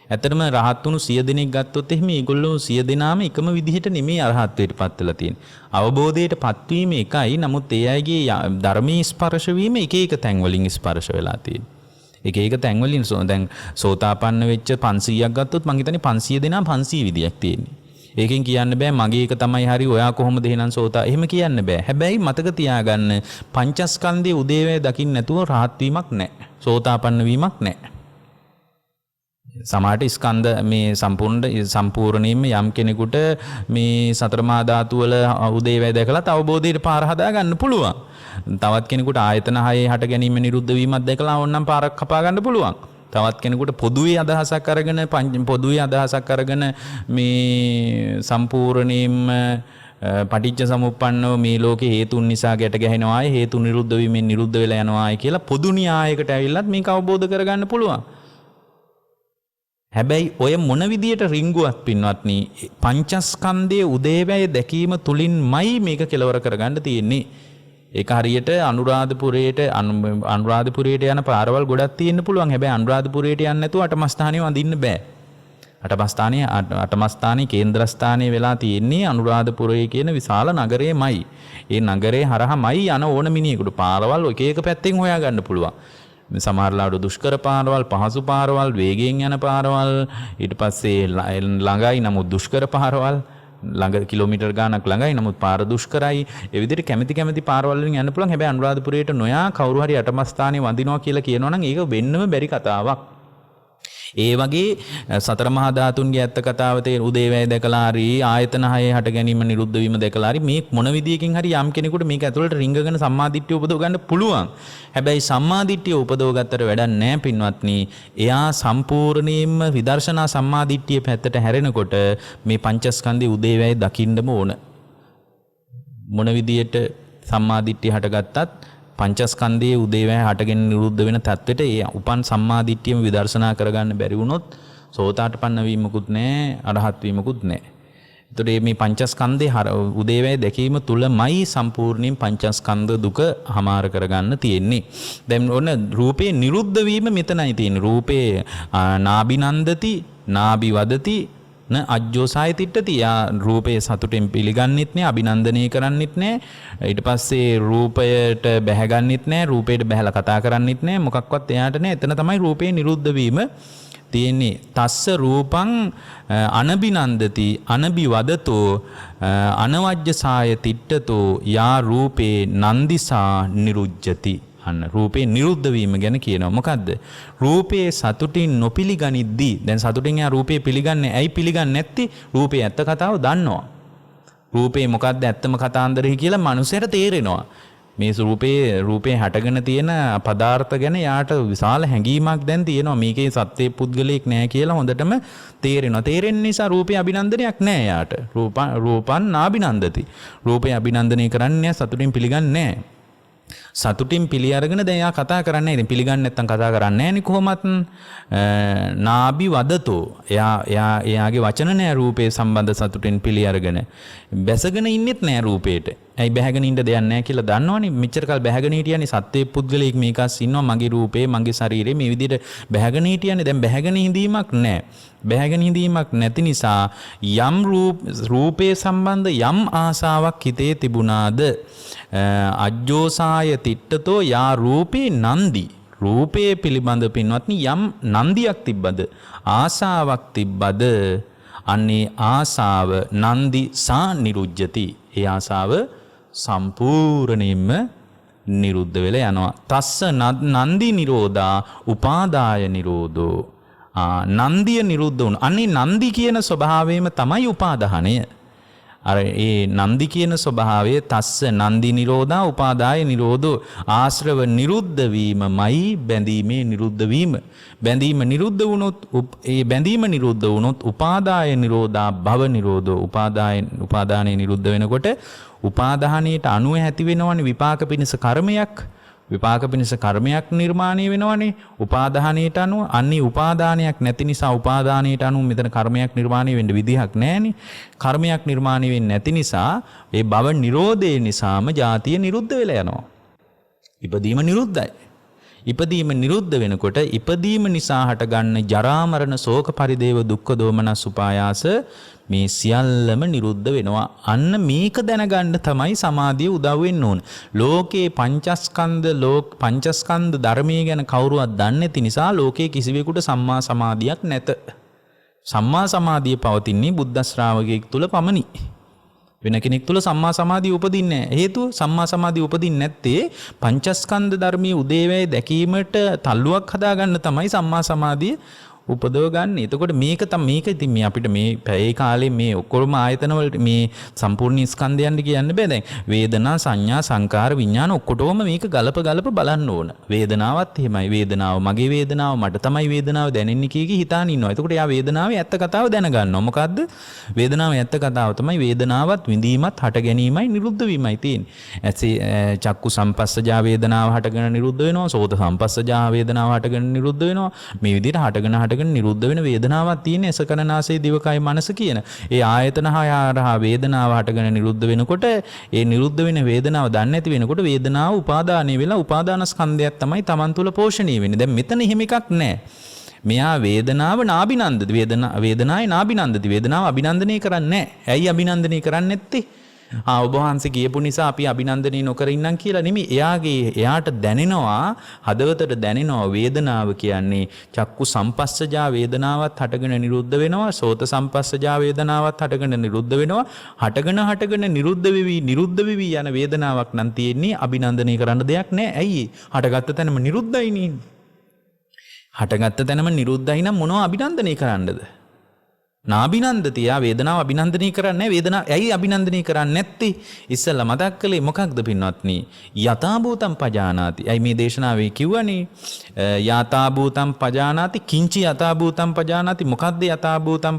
ඇත්තටම රහත් වුණු 100 දෙනෙක් ගත්තොත් එහෙම ඒගොල්ලෝ 100 දෙනාම එකම විදිහට නෙමෙයි අරහත්ත්වයට පත් වෙලා තියෙන්නේ. අවබෝධයට පත්වීම එකයි. නමුත් ඒ අයගේ ධර්මී ස්පර්ශ වීම එක එක තැන් වලින් ස්පර්ශ වෙලා තියෙන්නේ. එක තැන් වලින් දැන් සෝතාපන්න වෙච්ච 500ක් ගත්තොත් මං හිතන්නේ 500 දෙනා 500 විදියක් තියෙන්නේ. ඒකෙන් කියන්න බෑ මගේ එක තමයි හරි ඔයා කොහොමද එහෙනම් සෝතා. එහෙම කියන්න බෑ. හැබැයි මතක තියාගන්න පංචස්කන්ධයේ උදේවැය දකින්න නැතුව රහත් වීමක් නැහැ. සෝතාපන්න වීමක් නැහැ. සමාට ස්කන්ධ මේ සම්පූර්ණයෙන්ම යම් කෙනෙකුට මේ සතර මහා ධාතු වල උදේවැය දැකලා අවබෝධයට පාර හදා ගන්න පුළුවන්. තවත් කෙනෙකුට ආයතන හයේ හට ගැනීම නිරුද්ධ වීමක් දැකලා ඕනනම් පාරක් කපා ගන්න පුළුවන්. තවත් කෙනෙකුට පොදුවේ අදහසක් අරගෙන මේ සම්පූර්ණයෙන්ම පටිච්ච සමුප්පන්නව මේ ලෝකේ හේතුන් නිසා ගැට ගැහෙනවා හේතු නිරුද්ධ වීමෙන් නිරුද්ධ වෙලා යනවා කියලා පොදු න්‍යායකට ඇවිල්ලත් මේක අවබෝධ කරගන්න පුළුවන්. හැබැයි ඔය මොන විදියට රිංගුවත් පින්වත්නි පංචස්කන්ධයේ උදේවැය දැකීම තුලින්මයි මේක කෙලවර කරගන්න තියෙන්නේ. ඒක හරියට අනුරාධපුරයට යන පාරවල් ගොඩක් තියෙන්න පුළුවන්. හැබැයි අනුරාධපුරයට යන්නේ නැතුව අටමස්ථානිය වඳින්න බෑ. අටමස්ථානයේ කේන්ද්‍රස්ථානයේ වෙලා තියෙන්නේ අනුරාධපුරයේ කියන විශාල නගරයමයි. ඒ නගරේ හරහාමයි යන ඕන මිනිහෙකුට පාරවල් එක එක පැත්තෙන් හොයාගන්න පුළුවන්. සමහරලාට දුෂ්කර පාරවල්, පහසු පාරවල්, වේගයෙන් යන පාරවල්, ඊට පස්සේ ළඟයි නමුත් දුෂ්කර පාරවල්, ළඟ කිලෝමීටර් ගාණක් ළඟයි නමුත් පාර දුෂ්කරයි. ඒ විදිහට කැමති පාරවල් වලින් යන්න පුළුවන්. හැබැයි අනුරාධපුරයට නොයා කවුරු හරි අටමස්ථානේ වඳිනවා කියලා කියනවනම් ඒක වෙන්නම බැරි කතාවක්. ඒ වගේ සතර මහා ධාතුන්ගේ ඇත්ත කතාව තේ උදේවැය දැකලා හරි ආයතන හයේ හට ගැනීම නිරුද්ධ වීම දැකලා හරි මේ මොන විදියකින් හරි යම් කෙනෙකුට මේක ඇතුළට රිංගගෙන සම්මාදිට්ඨිය උපදව ගන්න පුළුවන්. හැබැයි සම්මාදිට්ඨිය උපදව ගත්තට වැඩක් නැහැ පින්වත්නි. එයා සම්පූර්ණයෙන්ම විදර්ශනා සම්මාදිට්ඨිය පැත්තට හැරෙනකොට මේ පංචස්කන්ධයේ උදේවැය දකින්නම ඕන. මොන විදියට සම්මාදිට්ඨිය හටගත්තත් පංචස්කන්ධයේ උදේවැය හටගෙන නිරුද්ධ වෙන තත්වෙට ඒ උපන් සම්මාදිට්ඨියම විදර්ශනා කරගන්න බැරි වුණොත් සෝතාපන්න වීමකුත් නැහැ, අරහත් වීමකුත් නැහැ. ඒතකොට මේ පංචස්කන්ධේ උදේවැය දැකීම තුලමයි සම්පූර්ණයෙන් පංචස්කන්ධ දුක හමාර කරගන්න තියෙන්නේ. දැන් ඔන්න රූපේ නිරුද්ධ වීම මෙතනයි තියෙන්නේ. රූපේ නාබිනන්දති, නාබි වදති න අජ්ජෝසාය තිට්ඨති. යා රූපේ සතුටෙන් පිළිගන්නෙත් නෑ, අභිනන්දනය කරන්නෙත් නෑ. ඊට පස්සේ රූපයට බැහැගන්නෙත් නෑ, රූපයට බැහැලා කතා කරන්නෙත් නෑ. මොකක්වත් එයාට නෑ. එතන තමයි රූපේ නිරුද්ධ වීම තියෙන්නේ. තස්ස රූපං අනබිනන්දති අනබිවදතෝ අනවජ්ජසාය තිට්ඨතෝ යා රූපේ නන්දිසා නිරුජ්ජති. අන්න රූපේ නිරුද්ධ වීම ගැන කියනවා. මොකද්ද? රූපේ සතුටින් නොපිලිගනිද්දී දැන් සතුටින් යා රූපේ පිළිගන්නේ. ඇයි පිළිගන්නේ නැත්තේ? රූපේ ඇත්ත කතාව දන්නවා. රූපේ මොකද්ද ඇත්තම කතාන්දරය කියලා මනුස්සයට තේරෙනවා. මේ රූපේ හටගෙන තියෙන පදාර්ථ ගැන යාට විශාල හැඟීමක් දැන් තියෙනවා. මේකේ සත්‍ය පුද්ගලයෙක් නැහැ කියලා හොඳටම තේරෙනවා. තේරෙන නිසා රූපේ අභිනන්දනයක් නැහැ යාට. රූපන් නාබිනන්දති. රූපේ අභිනන්දනය කරන්නේ සතුටින් පිළිගන්නේ නැහැ. සතුටින් පිළි අරගෙන දැන් යා කතා කරන්නේ. ඉතින් පිළිගන්නේ නැත්නම් කතා කරන්නේ නැහනේ කොහොමත්. නාබි වදතෝ එයාගේ වචන නෑ රූපේ සම්බන්ධ සතුටින් පිළි අරගෙන. බැසගෙන ඉන්නෙත් නෑ රූපේට. ඇයි බැහැගෙන ඉන්න දෙයක් නෑ කියලා දන්නවනේ. මෙච්චර කල් බැහැගෙන හිටියනේ සත්‍ය පුද්ගලයෙක් මේකස් ඉන්නවා මගේ රූපේ මගේ ශරීරේ මේ විදිහට බැහැගෙන හිටියනේ. දැන් බැහැගෙන හිඳීමක් නෑ. බැහැගෙන හිඳීමක් නැති නිසා යම් රූපේ සම්බන්ධ යම් ආසාවක් හිතේ තිබුණාද අජ්ජෝසාය තිට්ඨතෝ යා රූපේ නන්දි. රූපේ පිළිබඳ පින්වත්නි යම් නන්දියක් තිබ්බද ආසාවක් තිබ්බද අන්නේ ආසාව නන්දි සා නිරුජ්ජති. ඒ ආසාව සම්පූර්ණයෙන්ම නිරුද්ධ වෙලා යනවා. තස්ස නන්දි නිරෝධා උපාදාය නිරෝධෝ. නන්දිය නිරුද්ධ වුණා. අන්නේ නන්දි කියන ස්වභාවයම තමයි උපාදානය. අර ඒ නන්දි කියන ස්වභාවය තස්ස නන්දි නිරෝධා උපාදාය නිරෝධෝ. ආශ්‍රව නිරුද්ධ වීමමයි බැඳීමේ නිරුද්ධ වීම. බැඳීම නිරුද්ධ වුණොත් ඒ බැඳීම නිරුද්ධ වුණොත් උපාදාය නිරෝධා භව නිරෝධෝ. උපාදානය නිරුද්ධ වෙනකොට උපාදානයට අනුව ඇති වෙනවනේ විපාක පිණිස කර්මයක්. විපාක පිණිස කර්මයක් නිර්මාණය වෙනවනේ උපාදානයට අනුව. අන්නේ උපාදානයක් නැති නිසා උපාදානයට අනුව මෙතන කර්මයක් නිර්මාණය වෙන්න විදිහක් නැහැනේ. කර්මයක් නිර්මාණය වෙන්නේ නැති නිසා ඒ භව නිරෝධය නිසාම ජාතිය නිරුද්ධ වෙලා යනවා. ඉපදීම නිරුද්ධයි. ඉපදීම නිරුද්ධ වෙනකොට ඉපදීම නිසා හටගන්න ජරා මරණ ශෝක පරිදේව දුක්ඛ දෝමනස් උපායාස මේ සියල්ලම නිරුද්ධ වෙනවා. අන්න මේක දැනගන්න තමයි සමාධිය උදව් වෙන්න ඕන. ලෝකේ පංචස්කන්ධ ධර්මයේ ගැන කවුරුවත් දන්නේ නැති නිසා ලෝකේ කිසිවෙකුට සම්මා සමාධියක් නැත. සම්මා සමාධිය පවතින්නේ බුද්ධ ශ්‍රාවකයෙක් තුල පමණි. වෙන කෙනෙක් තුල සම්මා සමාධිය උපදින්නේ නැහැ. හේතුව සම්මා සමාධිය උපදින්නේ නැත්තේ පංචස්කන්ධ ධර්මයේ උදේවැය දැකීමට තල්ලුවක් හදාගන්න තමයි සම්මා සමාධිය උපදව ගන්න. එතකොට මේක ඉතින් මේ අපිට මේ පැය කාලේ මේ ඔක්කොම ආයතන වලට මේ සම්පූර්ණ ස්කන්ධයන්ට කියන්න බෑ. දැන් වේදනා සංඥා සංකාර විඥාන ඔක්කොටම මේක ගලප බලන්න ඕන. වේදනාවත් එහෙමයි. වේදනාව මගේ වේදනාව මට තමයි වේදනාව දැනෙන්නේ කීකී හිතාන ඉන්නවා. එතකොට යා වේදනාවේ ඇත්ත කතාව දැනගන්නවා. මොකද්ද? වේදනාවේ ඇත්ත කතාව තමයි වේදනාවත් විඳීමත් හට ගැනීමයි නිරුද්ධ වීමයි තියෙන්නේ. ඇසේ චක්කු සම්පස්සජා වේදනාව හටගෙන නිරුද්ධ වෙනවා. සෝත සම්පස්සජා වේදනාව හටගෙන නිරුද්ධ වෙනවා. මේ විදිහට හටගෙන නිරුද්ධ වෙන වේදනාවක් තියෙන එසකනාසය දිවකය මනස කියන. ඒ ආයතන හරහා වේදනාව හටගෙන නිරුද්ධ වෙනකොට ඒ නිරුද්ධ වෙන වේදනාව දන්නේ නැති වෙනකොට වේදනාව උපාදානය වෙලා උපාදාන ස්කන්ධයක් තමයි Taman තුල පෝෂණය වෙන්නේ. දැන් මෙතන එහෙම එකක් නැහැ. මෙයා වේදනාව නාබිනන්දති වේදනාවේ නාබිනන්දති වේදනාව අභිනන්දනය කරන්නේ නැහැ. ඇයි අභිනන්දනය කරන්නේ නැත්තේ? ඔබ වහන්සේ කියපු නිසා අපි අභිනන්දනය නොකර ඉන්නම් කියලා නෙමෙයි. එයාට දැනෙනවා, හදවතට දැනෙනවා වේදනාව කියන්නේ චක්කු සම්පස්සජා වේදනාවත් හටගෙන නිරුද්ධ වෙනවා. සෝත සම්පස්සජා වේදනාවත් හටගෙන නිරුද්ධ වෙනවා. හටගෙන නිරුද්ධ වෙවි යන වේදනාවක් නම් තියෙන්නේ. අභිනන්දනය කරන්න දෙයක් නැහැ. ඇයි? හටගත්ත තැනම නිරුද්ධයිනේ. හටගත්ත තැනම නිරුද්ධයි නම් මොනව අභිනන්දනය කරන්නද? නාබිනන්දති. යා වේදනාව අභිනන්දනය කරන්නේ වේදනාව ඇයි අභිනන්දනය කරන්නේ නැත්තේ? ඉස්සෙල්ලා මතක් කළේ මොකක්ද පින්වත්නි? යථා භූතම් පජානාති. ඇයි මේ දේශනාවේ කිව්වනේ? යථා භූතම් පජානාති කිංචි යථා භූතම් පජානාති. මොකක්ද යථා භූතම්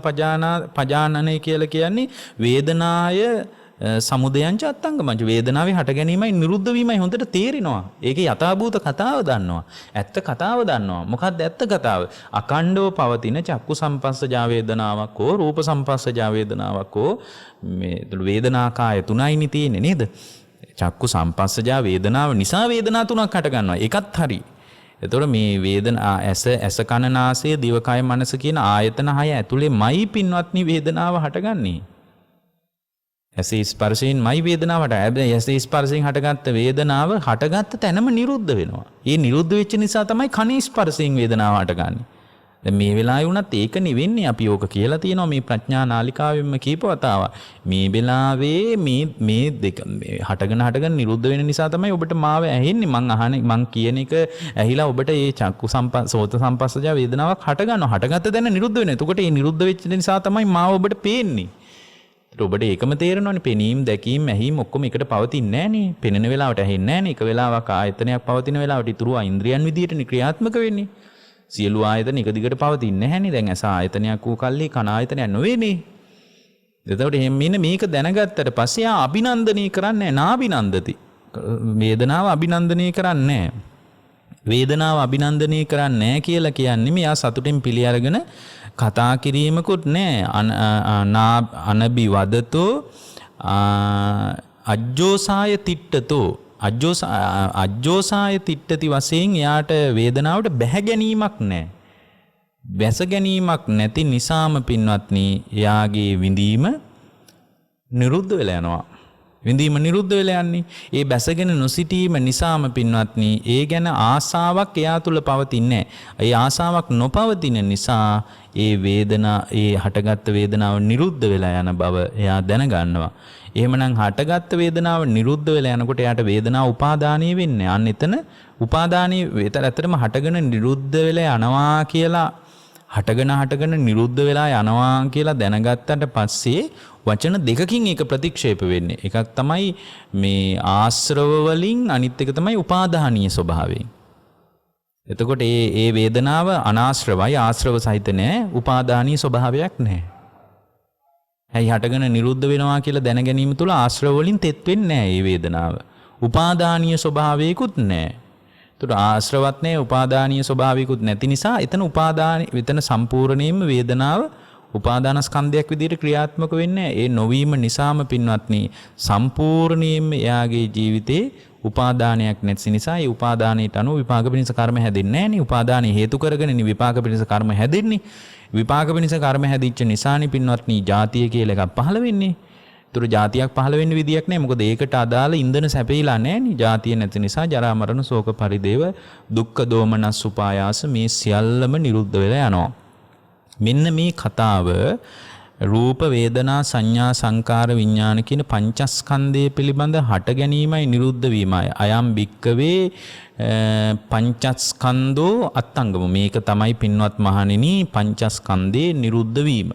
පජානනය කියලා කියන්නේ? වේදනාය සමුදයංච අත්තංගමංච. වේදනාවේ හට ගැනීමයි නිරුද්ධ වීමයි හොඳට තේරෙනවා. ඒකේ යථාභූත කතාව දන්නවා. ඇත්ත කතාව දන්නවා. මොකක්ද ඇත්ත කතාව? අකණ්ඩව පවතින චක්කු සම්පස්සජා වේදනාවක් හෝ රූප සම්පස්සජා වේදනාවක් හෝ මේ වේදනාකාය තුනයිනේ තියෙන්නේ නේද? චක්කු සම්පස්සජා වේදනාව නිසා වේදනා තුනක් හට ගන්නවා. ඒකත් හරි. එතකොට මේ වේදනා ඇස කන නාසය දිවකය මනස කියන ආයතන 6 ඇතුලේමයි පින්වත්නි වේදනාව හටගන්නේ. ඇසේ ස්පර්ශයෙන් මයි වේදනාවට. හැබැයි ඇසේ ස්පර්ශයෙන් හටගත්ත වේදනාව හටගත්ත තැනම නිරුද්ධ වෙනවා. ඒ නිරුද්ධ වෙච්ච නිසා තමයි කනේ ස්පර්ශයෙන් වේදනාව හටගන්නේ. දැන් මේ වෙලාවේ වුණත් ඒක නෙවෙන්නේ. අපි ඕක කියලා තියෙනවා මේ ප්‍රඥා නාලිකාවෙන්ම කීප වතාවක්. මේ වෙලාවේ මේ දෙක හටගෙන නිරුද්ධ වෙන නිසා තමයි ඔබට මාව ඇහෙන්නේ. මං කියන එක ඇහිලා ඔබට මේ චක්කු සෝත සම්පස්සජා වේදනාවක් හටගන්නවා. හටගත්ත තැන නිරුද්ධ වෙනවා. එතකොට මේ නිරුද්ධ වෙච්ච නිසා තමයි මාව ඔබට පේන්නේ. ඔබට ඒකම තේරෙනවනේ. පෙනීම දැකීම ඇහිීම ඔක්කොම එකට පවතින්නේ නැහනේ. පෙනෙන වෙලාවට ඇහෙන්නේ නැහනේ. එක වෙලාවක ආයතනයක් පවතින වෙලාවට ඉතුරු ඉන්ද්‍රියන් විදියටනේ ක්‍රියාත්මක වෙන්නේ. සියලු ආයතන එක දිගට පවතින්නේ නැහනේ. දැන් ඇස ආයතනයක් වූ කල්ලි කන ආයතනයක් නොවේනේ. එතකොට එහෙම මෙන්න මේක දැනගත්තට පස්සේ අභිනන්දනය කරන්නේ නාබිනන්දති. වේදනාව අභිනන්දනය කරන්නේ නැහැ. වේදනාව අභිනන්දනය කරන්නේ නැහැ කියලා කියන්නේ මෙයා සතුටින් පිළි අරගෙන කතා කිරීමකුත් නැහැ. අනබි වදතෝ අජ්ජෝසාය තිට්ඨතෝ අජ්ජෝසාය තිට්ඨති වශයෙන් යාට වේදනාවට බැහැ ගැනීමක් නැහැ. බැස ගැනීමක් නැති නිසාම පින්වත්නි යාගේ විඳීම නිරුද්ධ වෙලා යනවා. විඳීම නිරුද්ධ වෙලා යන්නේ. ඒ බැසගෙන නොසිටීම නිසාම පින්වත්නි ඒ ගැන ආසාවක් එයා තුල පවතින්නේ නැහැ. ඒ ආසාවක් නොපවතින නිසා ඒ හටගත්ත වේදනාව නිරුද්ධ වෙලා යන බව එයා දැනගන්නවා. එහෙමනම් හටගත්ත වේදනාව නිරුද්ධ වෙලා යනකොට එයාට වේදනාව උපාදානීය වෙන්නේ. අන්න එතන උපාදානීය වේතර ඇත්තටම හටගෙන නිරුද්ධ වෙලා යනවා කියලා හටගෙන නිරුද්ධ වෙලා යනවා කියලා දැනගත්තට පස්සේ වචන දෙකකින් ඒක ප්‍රතික්ෂේප වෙන්නේ. එකක් තමයි මේ ආශ්‍රව වලින්, අනිත් එක තමයි උපාදානීය ස්වභාවයෙන්. එතකොට ඒ වේදනාව අනාශ්‍රවයි, ආශ්‍රව සහිත නැහැ, උපාදානීය ස්වභාවයක් නැහැ. ඇයි හටගෙන නිරුද්ධ වෙනවා කියලා දැන ගැනීම තුළ ආශ්‍රව වලින් තෙත් වෙන්නේ නැහැ මේ වේදනාව. උපාදානීය ස්වභාවයකුත් නැහැ. ඒතර ආශ්‍රවත් නැහැ, උපාදානීය ස්වභාවයකුත් නැති නිසා එතන සම්පූර්ණයෙන්ම වේදනාව උපාදාන ස්කන්ධයක් විදිහට ක්‍රියාත්මක වෙන්නේ. ඒ නොවීම නිසාම පින්වත්නි සම්පූර්ණයෙන්ම එයාගේ ජීවිතේ උපාදානයක් නැති නිසා ඒ උපාදානයට අනුව විපාක පිණිස කර්ම හැදෙන්නේ නැහැ නේ. උපාදානෙ හේතු කරගෙන විපාක පිණිස කර්ම හැදෙන්නේ. විපාක පිණිස කර්ම හැදිච්ච නිසානේ පින්වත්නි ජාතිය කියලා එකක් පහළ වෙන්නේ. ඒතර ජාතියක් පහළ වෙන්න විදියක් නැහැ. මොකද ඒකට අදාළ ඉන්ධන සැපීලා නැහැ නේ. ජාතිය නැති නිසා ජරා මරණ ශෝක පරිදේව දුක්ඛ දෝමනස් උපායාස මේ සියල්ලම නිරුද්ධ වෙලා යනවා. මෙන්න මේ කතාව රූප වේදනා සංඥා සංකාර විඥාන කියන පංචස්කන්ධය පිළිබඳ හට ගැනීමයි නිරුද්ධ වීමයි. අයම් භික්කවේ පංචස්කන්ධෝ අත්තංගම. මේක තමයි පින්වත් මහණෙනි පංචස්කන්ධේ නිරුද්ධ වීම.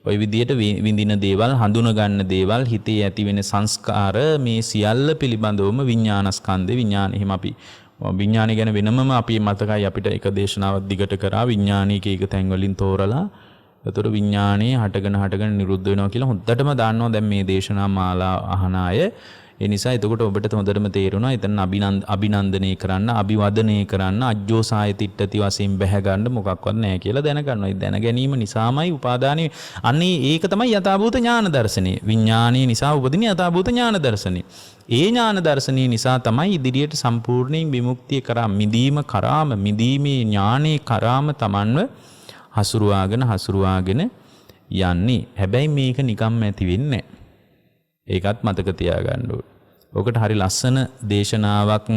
ওই විදියට විඳින දේවල්, හඳුන ගන්න දේවල්, හිතේ ඇති වෙන සංස්කාර මේ සියල්ල පිළිබඳවම විඥානස්කන්ධේ විඥාන එහෙම අපි විඥානය ගැන වෙනමම අපි මතකයි අපිට එක දේශනාවක් දිගට කරා විඥානීක එක තැන් වලින් තෝරලා. ඒතර විඥානයේ හටගෙන නිරුද්ධ වෙනවා කියලා හොද්දටම දාන්නවා දැන් මේ දේශනා මාලා අහන අය. ඒ නිසා එතකොට ඔබට හොඳටම තේරුණා එතන අභිනන්දනය කරන්න, අභිවදනය කරන්න, අජ්ජෝසාය තිට්ඨති වශයෙන් බැහැ ගන්න මොකක්වත් නැහැ කියලා දැනගන්නවා. ඒ දැන ගැනීම නිසාමයි උපාදානෙ. අන්නේ ඒක තමයි යථාභූත ඥාන දර්ශනය. විඥානයේ නිසා උපදින යථාභූත ඥාන දර්ශනය. ඒ ඥාන දර්ශනය නිසා තමයි ඉදිරියට සම්පූර්ණයෙන් විමුක්තිය කරා මිදීමේ ඥානේ කරාම Tamanව හසුරුවාගෙන යන්නේ. හැබැයි මේක නිකම්ම ඇති වෙන්නේ නැහැ. ඒකත් මතක තියාගන්න ඕනේ. ඔකට හරි ලස්සන දේශනාවක්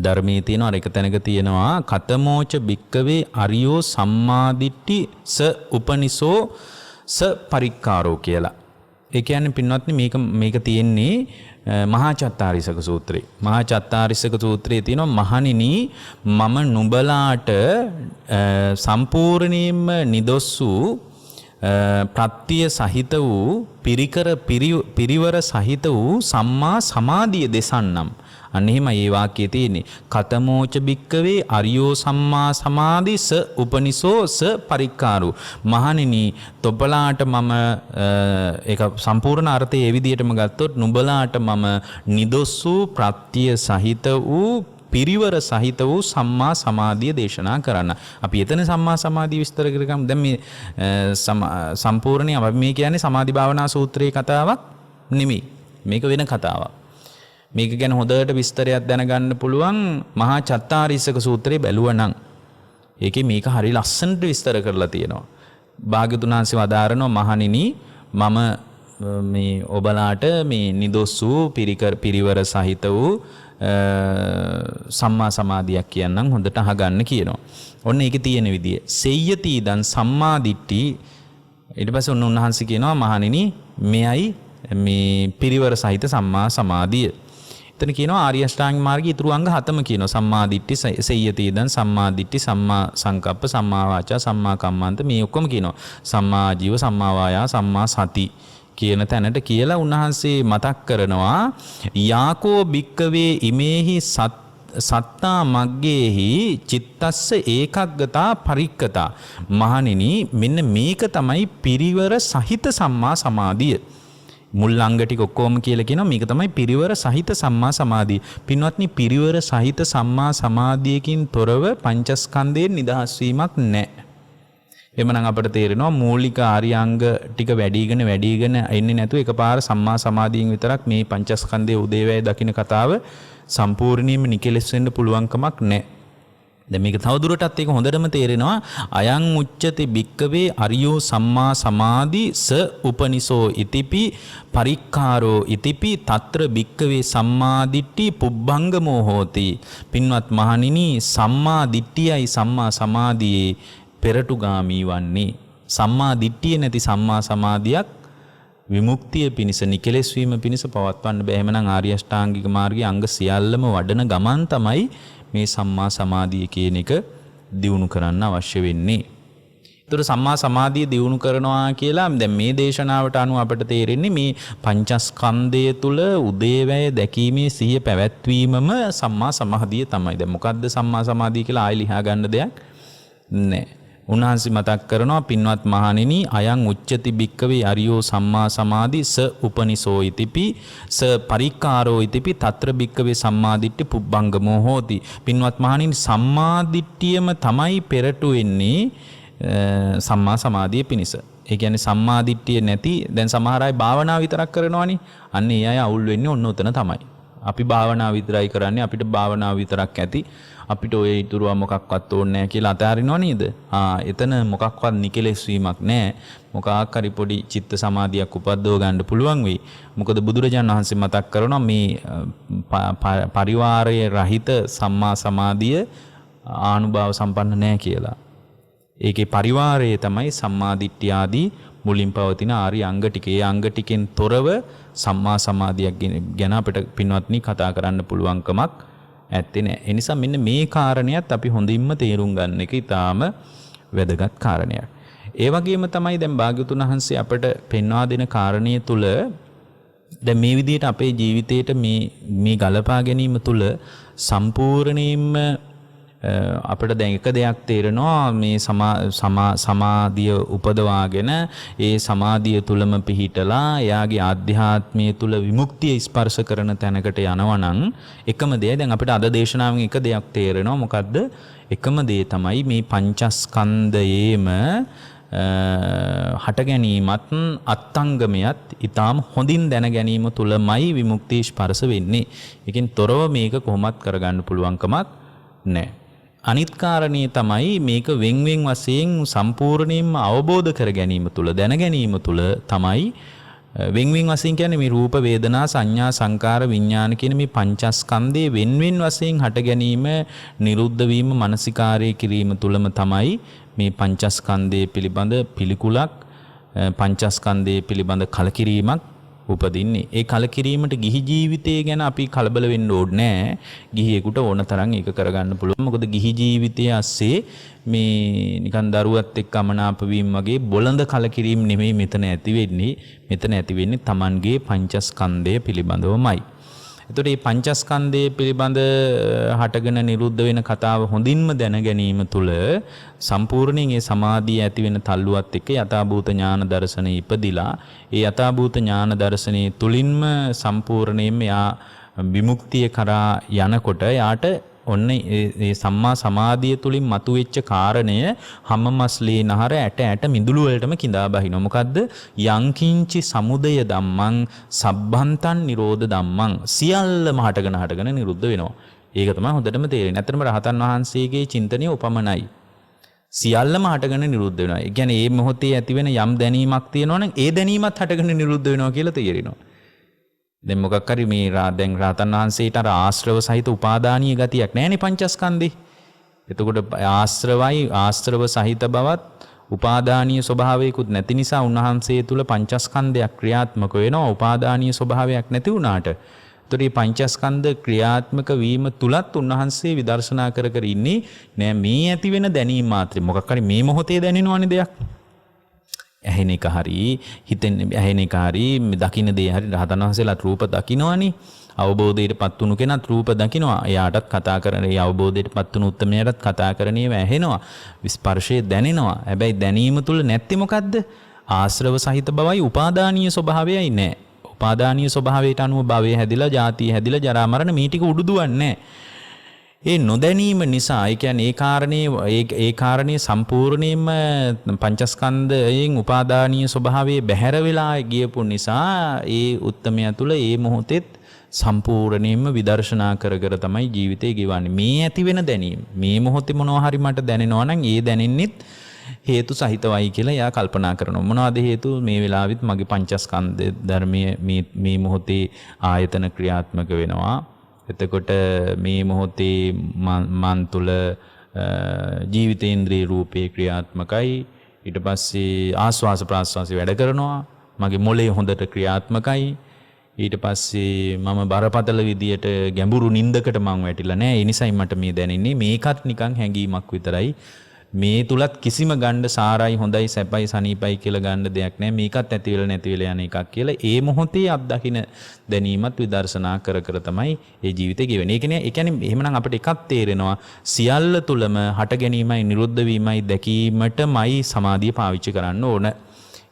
ධර්මයේ තියෙනවා. එක තැනක තියෙනවා කතමෝච භික්කවේ අරියෝ සම්මාදිට්ඨි ස උපනිසෝ ස පරික්කාරෝ කියලා. ඒ කියන්නේ පින්වත්නි මේක තියෙන්නේ මහා චත්තාරිසක සූත්‍රේ. මහා චත්තාරිසක සූත්‍රයේ තියෙනවා මහණෙනි මම නුඹලාට සම්පූර්ණයෙන්ම නිදොස් වූ ප්‍රත්‍ය සහිත වූ පිරිවර සහිත වූ සම්මා සමාධිය දෙසන්නම්. අන්න එහෙම ඒ වාක්‍යයේ තියෙන්නේ. කතමෝච භික්කවේ අරියෝ සම්මා සමාධි ස උපනිසෝ ස පරික්කාරු. මහණෙනි තොබලාට මම ඒක සම්පූර්ණ අර්ථය ඒ විදිහටම ගත්තොත් නුඹලාට මම නිදොස් වූ ප්‍රත්‍ය සහිත වූ පිරිවර සහිත වූ සම්මා සමාධිය දේශනා කරන්න. අපි එතන සම්මා සමාධිය විස්තර කරගමු. දැන් මේ සම්පූර්ණයෙන් අපි මේ කියන්නේ සමාධි භාවනා සූත්‍රයේ කතාවක් නෙමෙයි. මේක වෙන කතාවක්. මේක ගැන හොඳට විස්තරයක් දැනගන්න පුළුවන් මහා චත්තාරීසක සූත්‍රයේ බැලුවනම්. ඒකේ මේක හරි ලස්සනට විස්තර කරලා තියෙනවා. භාග්‍යවතුන් වහන්සේ වදාරනවා මහණෙනි මම මේ ඔබලාට මේ නිදොස් වූ පිරිවර සහිත වූ සම්මා සමාධියක් කියන්නම් හොඳට අහගන්න කියනවා. ඔන්න ඒකේ තියෙන විදිය. සෙය්‍යති දන් සම්මා දිට්ඨි. ඊට පස්සේ ඔන්න උන්වහන්සේ කියනවා මහණෙනි මෙයයි මේ පිරිවර සහිත සම්මා සමාධිය. එතන කියනවා ආර්ය අෂ්ටාංග මාර්ගයේ ඊතුරු අංග 7ම කියනවා. සම්මා දිට්ඨි, සෙය්‍යති දන් සම්මා දිට්ඨි, සම්මා සංකප්ප, සම්මා වාචා, සම්මා කම්මන්ත මේ ඔක්කොම කියනවා. සම්මා ජීව, සම්මා වායා, සම්මා සති කියන තැනට කියලා උන්වහන්සේ මතක් කරනවා යාකෝ භික්කවේ ඉමේහි සත්තා මග්ගේහි චිත්තස්ස ඒකග්ගතා පරික්කතා. මහණෙනි මෙන්න මේක තමයි පිරිවර සහිත සම්මා සමාධිය. මුල් අංග ටික ඔක්කොම කියලා කියනවා මේක තමයි පිරිවර සහිත සම්මා සමාධිය. පින්වත්නි පිරිවර සහිත සම්මා සමාධියකින් තොරව පංචස්කන්ධයෙන් නිදහස් වීමක් නැහැ. එමනම් අපට තේරෙනවා මූලික ආර්යාංග ටික වැඩිගෙන එන්නේ නැතුව එකපාර සම්මා සමාධියෙන් විතරක් මේ පංචස්කන්ධයේ උදේවැය දකින්න කතාව සම්පූර්ණයෙන්ම නිකලෙස් වෙන්න පුළුවන් කමක් නැහැ. දැන් මේක තවදුරටත් ඒක හොඳටම තේරෙනවා අයං උච්චති භික්කවේ අරියෝ සම්මා සමාධි ස උපනිසෝ ඉතිපි පරික්කාරෝ ඉතිපි తත්‍ර භික්කවේ සම්මා දිට්ඨි පුබ්බංගමෝ හෝති. පින්වත් මහණෙනි සම්මා දිට්ඨියයි සම්මා සමාධියේ පෙරටුගාමී වන්නේ. සම්මා දිට්ඨිය නැති සම්මා සමාධියක් විමුක්තිය පිණිස නිකලෙස් වීම පිණිස පවත්වන්න බෑ. එහෙමනම් ආර්ය අෂ්ටාංගික මාර්ගයේ අංග සියල්ලම වඩන ගමන් තමයි මේ සම්මා සමාධිය කියන එක දියුණු කරන්න අවශ්‍ය වෙන්නේ. ඒතර සම්මා සමාධිය දියුණු කරනවා කියලා දැන් මේ දේශනාවට අනුව අපට තේරෙන්නේ මේ පංචස්කන්ධය තුල උදේවැය දැකීමේ සිහිය පැවැත්වීමම සම්මා සමාධිය තමයි. දැන් මොකද්ද සම්මා සමාධිය කියලා ආයෙ ලියා ගන්න දෙයක් නැහැ. උන්වහන්සේ මතක් කරනවා පින්වත් මහණෙනි අයං උච්චති භික්කවේ අරියෝ සම්මා සමාධි ස උපනිසෝ ඉතිපි ස පරික්කාරෝ ඉතිපි తත්‍ර භික්කවේ සම්මා දිට්ඨි පුබ්බංගමෝ හෝති. පින්වත් මහණෙනි සම්මා දිට්ඨියම තමයි පෙරටු වෙන්නේ සම්මා සමාධිය පිණිස. ඒ කියන්නේ සම්මා දිට්ඨිය නැති දැන් සමහර අය භාවනා විතරක් කරනවානේ. අන්න ඒ අය අවුල් වෙන්නේ ඔන්න උතන තමයි. අපි භාවනා විතරයි කරන්නේ අපිට භාවනා විතරක් ඇති අපිට ඔය ඊතුරුව මොකක්වත් ඕනේ නැහැ කියලා අතාරිනව නේද? එතන මොකක්වත් නිකලෙස් වීමක් නැහැ. මොකක් හරි පොඩි චිත්ත සමාධියක් උපද්දව ගන්න පුළුවන් වෙයි. මොකද බුදුරජාණන් වහන්සේ මතක් කරනවා මේ පරිවාරයේ රහිත සම්මා සමාධිය ආනුභාව සම්පන්න නැහැ කියලා. ඒකේ පරිවාරයේ තමයි සම්මා දිට්ඨිය ආදී මුලින් පවතින ආර්ය අංග ටික. ඒ අංග ටිකෙන් තොරව සම්මා සමාධියක් ගැන අපිට පින්වත්නි කතා කරන්න පුළුවන්කමක් ඇත්තේ නැහැ. ඒ නිසා මෙන්න මේ කාරණයක් අපි හොඳින්ම තේරුම් ගන්න එක ඊටාම වැදගත් කාරණයක්. ඒ වගේම තමයි දැන් භාග්‍යවතුන් වහන්සේ අපට පෙන්වා දෙන කාරණිය තුල දැන් මේ විදිහට අපේ ජීවිතේට මේ ගලපා ගැනීම තුල සම්පූර්ණයෙන්ම අපිට දැන් එක දෙයක් තේරෙනවා මේ සමාධිය උපදවාගෙන ඒ සමාධිය තුලම පිහිටලා එයාගේ ආධ්‍යාත්මය තුල විමුක්තිය ස්පර්ශ කරන තැනකට යනවා නම් එකම දේ දැන් අපිට අද දේශනාවෙන් එක දෙයක් තේරෙනවා. මොකද්ද? එකම දේ තමයි මේ පංචස්කන්ධයේම හට ගැනීමත් අත්ංගමයත් ඊටාම හොඳින් දැන ගැනීම තුලමයි විමුක්ති ස්පර්ශ වෙන්නේ. ඒකෙන් තොරව මේක කොහොමත් කරගන්න පුළුවන්කමක් නැහැ. අනිත් කාරණේ තමයි මේක වෙන් වශයෙන් සම්පූර්ණයෙන්ම අවබෝධ කර ගැනීම තුල දැන ගැනීම තුල තමයි වෙන් වශයෙන් කියන්නේ මේ රූප වේදනා සංඥා සංකාර විඥාන කියන මේ පංචස්කන්ධයේ වෙන් වශයෙන් හට ගැනීම නිරුද්ධ වීම මානසිකාරය කිරීම තුලම තමයි මේ පංචස්කන්ධයේ පිළිබඳ පිළිකුලක් පංචස්කන්ධයේ පිළිබඳ කලකිරීමක් උපදින්නේ. ඒ කලකිරීමට ගිහි ජීවිතය ගැන අපි කලබල වෙන්න ඕනේ නැහැ. ගිහියෙකුට ඕන තරම් ඒක කරගන්න පුළුවන්. මොකද ගිහි ජීවිතයේ ඇස්සේ මේ නිකන් දරුවත් එක්ක අමනාප වීම වගේ බොළඳ කලකිරීම නෙමෙයි මෙතන ඇති වෙන්නේ. මෙතන ඇති වෙන්නේ Tamanගේ පංචස්කන්ධය පිළිබඳවමයි. එතකොට මේ පංචස්කන්ධයේ පිළිබඳ හටගෙන නිරුද්ධ වෙන කතාව හොඳින්ම දැන ගැනීම තුළ සම්පූර්ණයෙන් ඒ සමාධිය ඇති වෙන තල්ලුවත් එක්ක යථාභූත ඥාන දර්ශනය ඉපදිලා ඒ යථාභූත ඥාන දර්ශනයේ තුලින්ම සම්පූර්ණයෙන්ම යා විමුක්තිය කරා යනකොට යාට ඔන්න ඒ සම්මා සමාධිය තුලින් මතුවෙච්ච කාරණය හැමමස්ලේ නහර ඇට මිදුළු වලටම கிඳා බහිනවා. මොකද්ද? යංකින්චි සමුදය ධම්මං සබ්බන්තං නිරෝධ ධම්මං සියල්ලම හටගෙන නිරුද්ධ වෙනවා. ඒක තමයි හොඳටම තේරෙන්නේ. ඇත්තටම රහතන් වහන්සේගේ චින්තනය උපමනයි. සියල්ලම හටගෙන නිරුද්ධ වෙනවා. ඒ කියන්නේ මේ මොහොතේ ඇතිවෙන යම් දැනීමක් තියෙනවා නම් ඒ දැනීමත් හටගෙන නිරුද්ධ වෙනවා කියලා තේරෙනවා. දැන් මොකක් හරි මේ දැන් රහතන් වහන්සේට අර ආශ්‍රව සහිත උපාදානීය ගතියක් නැහැනේ පංචස්කන්ධේ. එතකොට ආශ්‍රව සහිත බවත් උපාදානීය ස්වභාවයකුත් නැති නිසා උන්වහන්සේ තුල පංචස්කන්ධයක් ක්‍රියාත්මක වෙනවා. උපාදානීය ස්වභාවයක් නැති වුණාට. එතකොට මේ පංචස්කන්ධ ක්‍රියාත්මක වීම තුලත් උන්වහන්සේ විදර්ශනා කර ඉන්නේ නෑ මේ ඇති වෙන දැනීම මාත්‍රේ. මොකක් හරි මේ මොහොතේ දැනෙනවනේ දෙයක්. ඇහෙන එක හරි හිතෙන් ඇහෙන එක හරි දකින්න දේ හරි රහතන් වහන්සේලාත් රූප දකින්නවනේ. අවබෝධයටපත් වුණු කෙනත් රූප දකින්නවා. එයාටත් කතා කරන ඒ අවබෝධයටපත් වුණු උත්මයාටත් කතා කරන ඒවා ඇහෙනවා. ස්පර්ශය දැනෙනවා. හැබැයි දැනීම තුල නැත්තේ මොකද්ද? ආශ්‍රව සහිත බවයි උපාදානීය ස්වභාවයයි නෑ. උපාදානීය ස්වභාවයට අනුව භවය හැදිලා ජාතිය හැදිලා ජරා මරණ මේ ටික උඩුදුවන්නේ නෑ. ඒ නොදැනීම නිසා ඒ කියන්නේ ඒ කාරණේ සම්පූර්ණයෙන්ම පංචස්කන්ධයෙන් උපාදානීය ස්වභාවයේ බැහැර වෙලා ගියපු නිසා ඒ උත්මයා තුල ඒ මොහොතෙත් සම්පූර්ණයෙන්ම විදර්ශනා කර තමයි ජීවිතේ ගෙවන්නේ. මේ ඇති වෙන දැනීම මේ මොහොතේ මොනවා හරි මට දැනෙනවා නම් ඒ දැනෙන්නෙත් හේතු සහිතවයි කියලා එයා කල්පනා කරනවා. මොනවද හේතු? මේ වෙලාවෙත් මගේ පංචස්කන්ධ ධර්මයේ මේ මොහොතේ ආයතන ක්‍රියාත්මක වෙනවා. එතකොට මේ මොහොතේ මන් තුළ ජීවිතේන්ද්‍රී රූපේ ක්‍රියාත්මකයි. ඊට පස්සේ ආස්වාස ප්‍රාස්වාස වැඩ කරනවා. මගේ මොළේ හොඳට ක්‍රියාත්මකයි. ඊට පස්සේ මම බරපතල විදියට ගැඹුරු නින්දකට මං වැටිලා නැහැ. ඒ නිසයි මට මේ දැනෙන්නේ. මේකත් නිකන් හැඟීමක් විතරයි. මේ තුලත් කිසිම ගණ්ඩ සාරයි හොඳයි සැපයි සනීපයි කියලා ගන්න දෙයක් නැහැ. මේකත් ඇති වෙලා නැති වෙලා යන එකක් කියලා ඒ මොහොතේ අත්දකින්න දැනීමත් විදර්ශනා කර තමයි ඒ ජීවිතේ ගෙවෙන්නේ. ඒ කියන්නේ එහෙමනම් අපිට එකක් තේරෙනවා සියල්ල තුලම හට ගැනීමයි නිරුද්ධ වීමයි දැකීමටමයි සමාධිය පාවිච්චි කරන්න ඕන.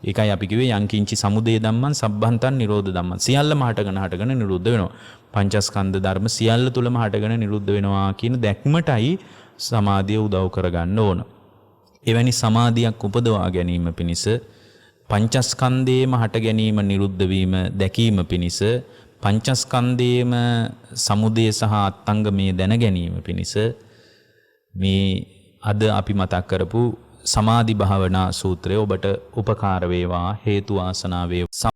ඒකයි අපි කිව්වේ යංකින්චි සමුදය ධම්මං සබ්බන්තං නිරෝධ ධම්මං. සියල්ලම හටගෙන නිරුද්ධ වෙනවා. පංචස්කන්ධ ධර්ම සියල්ල තුලම හටගෙන නිරුද්ධ වෙනවා කියන දැක්මටයි සමාධිය උදව් කරගන්න ඕන. එවැනි සමාධියක් උපදවා ගැනීම පිණිස පංචස්කන්ධයේම හට ගැනීම නිරුද්ධ වීම දැකීම පිණිස පංචස්කන්ධයේම සමුදය සහ අත්ංගමයේ දැන ගැනීම පිණිස මේ අද අපි මතක් කරපු සමාධි භාවනා සූත්‍රය ඔබට උපකාර වේවා හේතු වාසනා වේවා.